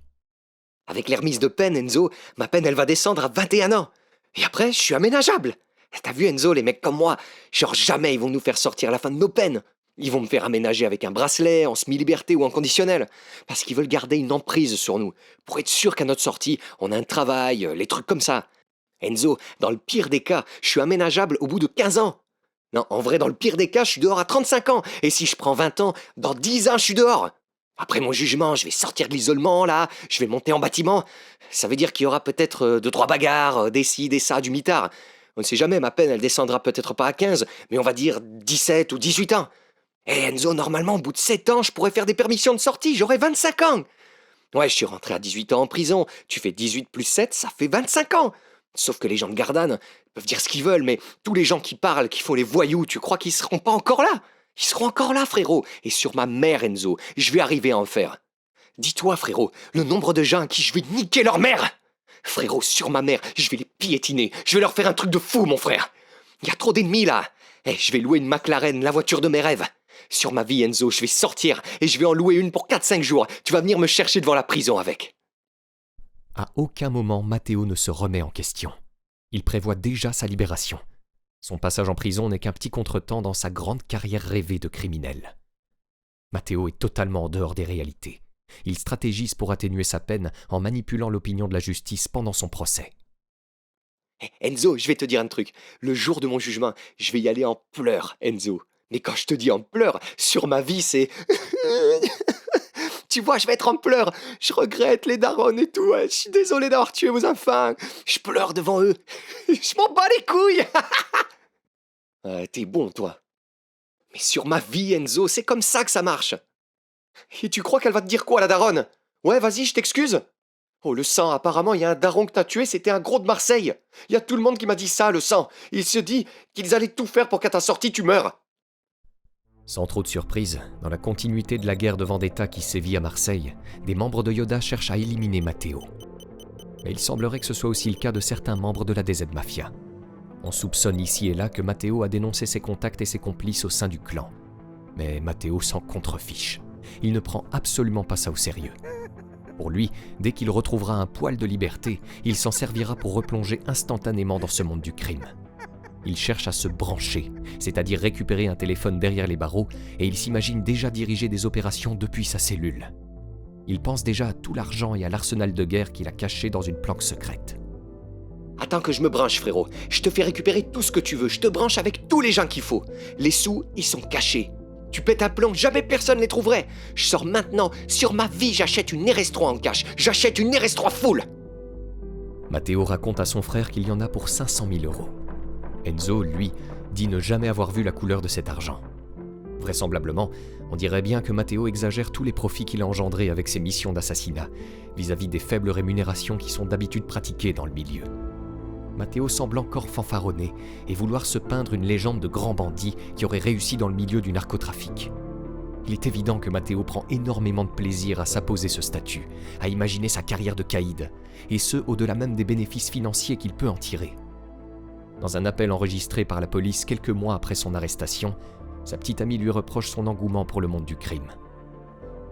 Avec les remises de peine, Enzo, ma peine, elle va descendre à 21 ans. Et après, je suis aménageable. T'as vu, Enzo, les mecs comme moi, genre jamais ils vont nous faire sortir à la fin de nos peines. Ils vont me faire aménager avec un bracelet, en semi-liberté ou en conditionnel. Parce qu'ils veulent garder une emprise sur nous. Pour être sûr qu'à notre sortie, on a un travail, les trucs comme ça. Enzo, dans le pire des cas, je suis aménageable au bout de 15 ans. Non, en vrai, dans le pire des cas, je suis dehors à 35 ans. Et si je prends 20 ans, dans 10 ans, je suis dehors. Après mon jugement, je vais sortir de l'isolement, là. Je vais monter en bâtiment. Ça veut dire qu'il y aura peut-être 2-3 bagarres, des ci, des ça, du mitard. On ne sait jamais, ma peine, elle descendra peut-être pas à 15, mais on va dire 17 ou 18 ans. Eh Enzo, normalement, au bout de 7 ans, je pourrais faire des permissions de sortie, j'aurai 25 ans. Ouais, je suis rentré à 18 ans en prison. Tu fais 18 plus 7, ça fait 25 ans. Sauf que les gens de Gardanne peuvent dire ce qu'ils veulent, mais tous les gens qui parlent, qui font les voyous, tu crois qu'ils seront pas encore là? Ils seront encore là, frérot. Et sur ma mère, Enzo, je vais arriver à en faire. Dis-toi, frérot, le nombre de gens à qui je vais niquer leur mère. Frérot, sur ma mère, je vais les piétiner. Je vais leur faire un truc de fou, mon frère. Il y a trop d'ennemis, là. Eh, je vais louer une McLaren, la voiture de mes rêves. Sur ma vie, Enzo, je vais sortir et je vais en louer une pour 4-5 jours. Tu vas venir me chercher devant la prison avec. À aucun moment, Matteo ne se remet en question. Il prévoit déjà sa libération. Son passage en prison n'est qu'un petit contretemps dans sa grande carrière rêvée de criminel. Matteo est totalement en dehors des réalités. Il stratégise pour atténuer sa peine en manipulant l'opinion de la justice pendant son procès. Enzo, je vais te dire un truc. Le jour de mon jugement, je vais y aller en pleurs, Enzo. Mais quand je te dis en pleurs, sur ma vie, c'est... Tu vois, je vais être en pleurs. Je regrette les darons et tout. Je suis désolé d'avoir tué vos enfants. Je pleure devant eux. Je m'en bats les couilles. T'es bon, toi. Mais sur ma vie, Enzo, c'est comme ça que ça marche. Et tu crois qu'elle va te dire quoi, la daronne? Ouais, vas-y, je t'excuse. Oh, le sang, apparemment, il y a un daron que t'as tué, c'était un gros de Marseille. Il y a tout le monde qui m'a dit ça, le sang. Il se dit qu'ils allaient tout faire pour qu'à ta sortie, tu meurs. Sans trop de surprise, dans la continuité de la guerre de vendetta qui sévit à Marseille, des membres de Yoda cherchent à éliminer Matteo. Mais il semblerait que ce soit aussi le cas de certains membres de la DZ Mafia. On soupçonne ici et là que Matteo a dénoncé ses contacts et ses complices au sein du clan. Mais Matteo s'en contrefiche. Il ne prend absolument pas ça au sérieux. Pour lui, dès qu'il retrouvera un poil de liberté, il s'en servira pour replonger instantanément dans ce monde du crime. Il cherche à se brancher, c'est-à-dire récupérer un téléphone derrière les barreaux, et il s'imagine déjà diriger des opérations depuis sa cellule. Il pense déjà à tout l'argent et à l'arsenal de guerre qu'il a caché dans une planque secrète. Attends que je me branche, frérot. Je te fais récupérer tout ce que tu veux. Je te branche avec tous les gens qu'il faut. Les sous, ils sont cachés. Tu pètes un plomb, jamais personne les trouverait. Je sors maintenant. Sur ma vie, j'achète une RS3 en cash. J'achète une RS3 full. Matteo raconte à son frère qu'il y en a pour 500 000 €. Enzo, lui, dit ne jamais avoir vu la couleur de cet argent. Vraisemblablement, on dirait bien que Matteo exagère tous les profits qu'il a engendrés avec ses missions d'assassinat, vis-à-vis des faibles rémunérations qui sont d'habitude pratiquées dans le milieu. Matteo semble encore fanfaronner et vouloir se peindre une légende de grand bandit qui aurait réussi dans le milieu du narcotrafic. Il est évident que Matteo prend énormément de plaisir à s'apposer ce statut, à imaginer sa carrière de caïd, et ce au-delà même des bénéfices financiers qu'il peut en tirer. Dans un appel enregistré par la police quelques mois après son arrestation, sa petite amie lui reproche son engouement pour le monde du crime.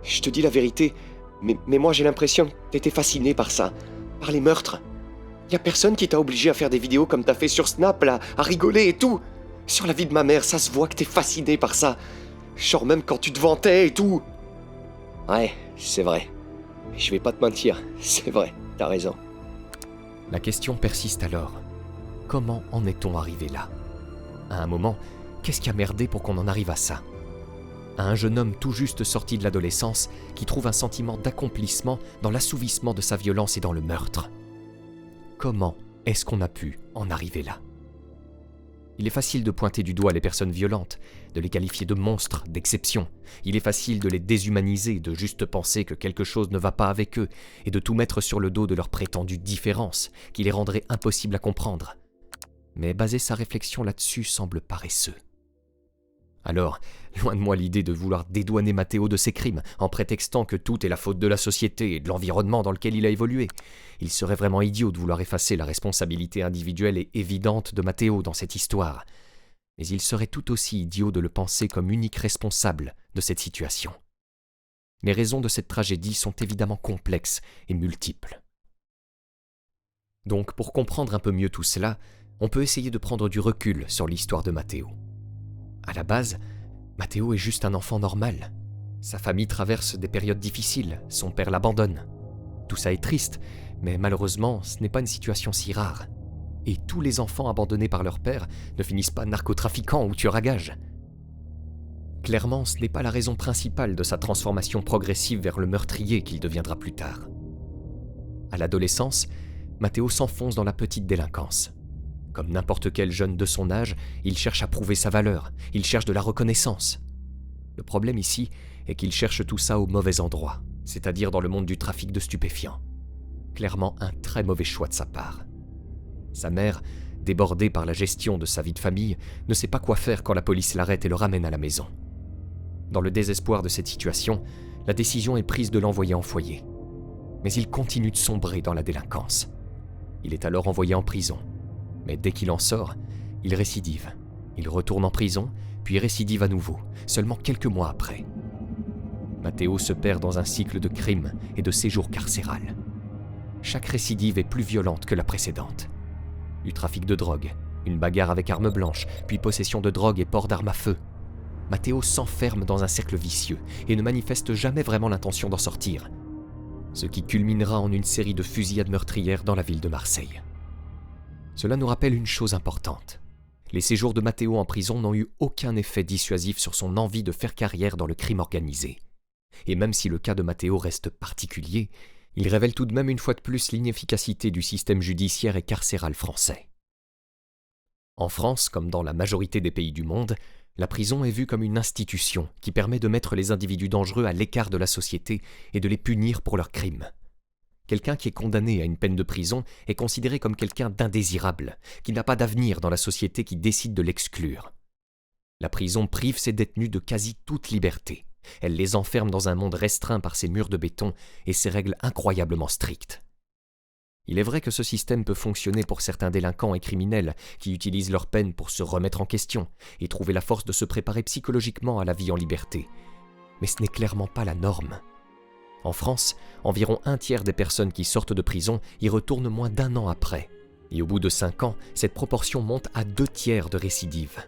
Je te dis la vérité, mais moi j'ai l'impression que t'étais fasciné par ça, par les meurtres. Y a personne qui t'a obligé à faire des vidéos comme t'as fait sur Snap, là, à rigoler et tout. Sur la vie de ma mère, ça se voit que t'es fasciné par ça. Genre même quand tu te vantais et tout. Ouais, c'est vrai. Je vais pas te mentir, c'est vrai, t'as raison. La question persiste alors. Comment en est-on arrivé là? À un moment, qu'est-ce qui a merdé pour qu'on en arrive à ça? À un jeune homme tout juste sorti de l'adolescence qui trouve un sentiment d'accomplissement dans l'assouvissement de sa violence et dans le meurtre. Comment est-ce qu'on a pu en arriver là? Il est facile de pointer du doigt les personnes violentes, de les qualifier de monstres, d'exceptions. Il est facile de les déshumaniser, de juste penser que quelque chose ne va pas avec eux et de tout mettre sur le dos de leur prétendue différence, qui les rendrait impossibles à comprendre. Mais baser sa réflexion là-dessus semble paresseux. Alors, loin de moi l'idée de vouloir dédouaner Matteo de ses crimes, en prétextant que tout est la faute de la société et de l'environnement dans lequel il a évolué. Il serait vraiment idiot de vouloir effacer la responsabilité individuelle et évidente de Matteo dans cette histoire. Mais il serait tout aussi idiot de le penser comme unique responsable de cette situation. Les raisons de cette tragédie sont évidemment complexes et multiples. Donc, pour comprendre un peu mieux tout cela, on peut essayer de prendre du recul sur l'histoire de Matteo. À la base, Matteo est juste un enfant normal. Sa famille traverse des périodes difficiles, son père l'abandonne. Tout ça est triste, mais malheureusement, ce n'est pas une situation si rare. Et tous les enfants abandonnés par leur père ne finissent pas narcotrafiquants ou tueurs à gages. Clairement, ce n'est pas la raison principale de sa transformation progressive vers le meurtrier qu'il deviendra plus tard. À l'adolescence, Matteo s'enfonce dans la petite délinquance. Comme n'importe quel jeune de son âge, il cherche à prouver sa valeur, il cherche de la reconnaissance. Le problème ici est qu'il cherche tout ça au mauvais endroit, c'est-à-dire dans le monde du trafic de stupéfiants. Clairement un très mauvais choix de sa part. Sa mère, débordée par la gestion de sa vie de famille, ne sait pas quoi faire quand la police l'arrête et le ramène à la maison. Dans le désespoir de cette situation, la décision est prise de l'envoyer en foyer. Mais il continue de sombrer dans la délinquance. Il est alors envoyé en prison. Mais dès qu'il en sort, il récidive. Il retourne en prison, puis récidive à nouveau, seulement quelques mois après. Matteo se perd dans un cycle de crimes et de séjour carcéral. chaque récidive est plus violente que la précédente. Du trafic de drogue, une bagarre avec arme blanche, puis possession de drogue et port d'armes à feu. Matteo s'enferme dans un cercle vicieux et ne manifeste jamais vraiment l'intention d'en sortir. Ce qui culminera en une série de fusillades meurtrières dans la ville de Marseille. Cela nous rappelle une chose importante. Les séjours de Matteo en prison n'ont eu aucun effet dissuasif sur son envie de faire carrière dans le crime organisé. Et même si le cas de Matteo reste particulier, il révèle tout de même une fois de plus l'inefficacité du système judiciaire et carcéral français. En France, comme dans la majorité des pays du monde, la prison est vue comme une institution qui permet de mettre les individus dangereux à l'écart de la société et de les punir pour leurs crimes. Quelqu'un qui est condamné à une peine de prison est considéré comme quelqu'un d'indésirable, qui n'a pas d'avenir dans la société qui décide de l'exclure. La prison prive ses détenus de quasi toute liberté. Elle les enferme dans un monde restreint par ses murs de béton et ses règles incroyablement strictes. Il est vrai que ce système peut fonctionner pour certains délinquants et criminels qui utilisent leur peine pour se remettre en question et trouver la force de se préparer psychologiquement à la vie en liberté. Mais ce n'est clairement pas la norme. En France, environ 1/3 des personnes qui sortent de prison y retournent moins d'1 an après. Et au bout de 5 ans, cette proportion monte à 2/3 de récidives.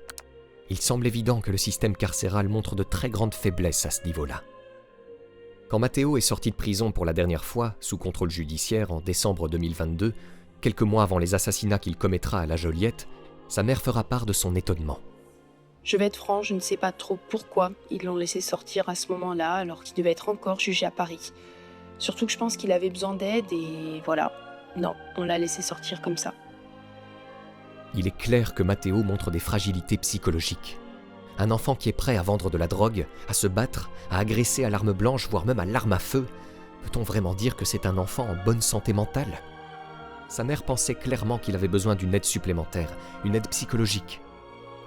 Il semble évident que le système carcéral montre de très grandes faiblesses à ce niveau-là. Quand Matteo est sorti de prison pour la dernière fois, sous contrôle judiciaire en décembre 2022, quelques mois avant les assassinats qu'il commettra à la Joliette, sa mère fera part de son étonnement. Je vais être franc, je ne sais pas trop pourquoi ils l'ont laissé sortir à ce moment-là, alors qu'il devait être encore jugé à Paris. Surtout que je pense qu'il avait besoin d'aide et voilà. Non, on l'a laissé sortir comme ça. Il est clair que Matteo montre des fragilités psychologiques. Un enfant qui est prêt à vendre de la drogue, à se battre, à agresser à l'arme blanche, voire même à l'arme à feu, peut-on vraiment dire que c'est un enfant en bonne santé mentale ? Sa mère pensait clairement qu'il avait besoin d'une aide supplémentaire, une aide psychologique.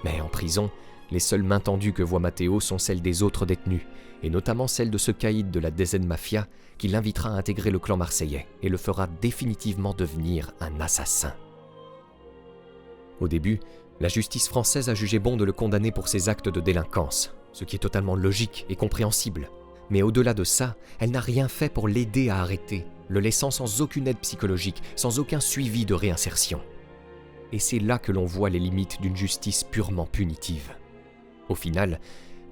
Mais en prison, les seules mains tendues que voit Matteo sont celles des autres détenus, et notamment celles de ce caïd de la DZ Mafia qui l'invitera à intégrer le clan marseillais et le fera définitivement devenir un assassin. Au début, la justice française a jugé bon de le condamner pour ses actes de délinquance, ce qui est totalement logique et compréhensible. Mais au-delà de ça, elle n'a rien fait pour l'aider à arrêter, le laissant sans aucune aide psychologique, sans aucun suivi de réinsertion. Et c'est là que l'on voit les limites d'une justice purement punitive. Au final,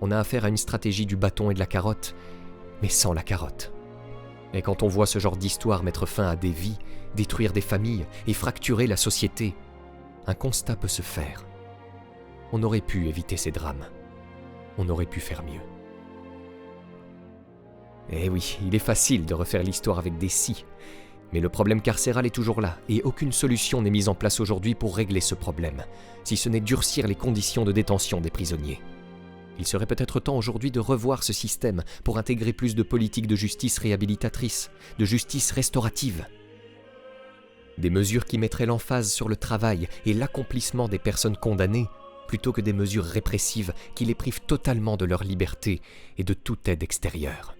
on a affaire à une stratégie du bâton et de la carotte, mais sans la carotte. Et quand on voit ce genre d'histoire mettre fin à des vies, détruire des familles et fracturer la société, un constat peut se faire. On aurait pu éviter ces drames. On aurait pu faire mieux. Eh oui, il est facile de refaire l'histoire avec des si. Mais le problème carcéral est toujours là, et aucune solution n'est mise en place aujourd'hui pour régler ce problème, si ce n'est durcir les conditions de détention des prisonniers. Il serait peut-être temps aujourd'hui de revoir ce système pour intégrer plus de politiques de justice réhabilitatrice, de justice restaurative. Des mesures qui mettraient l'emphase sur le travail et l'accomplissement des personnes condamnées, plutôt que des mesures répressives qui les privent totalement de leur liberté et de toute aide extérieure.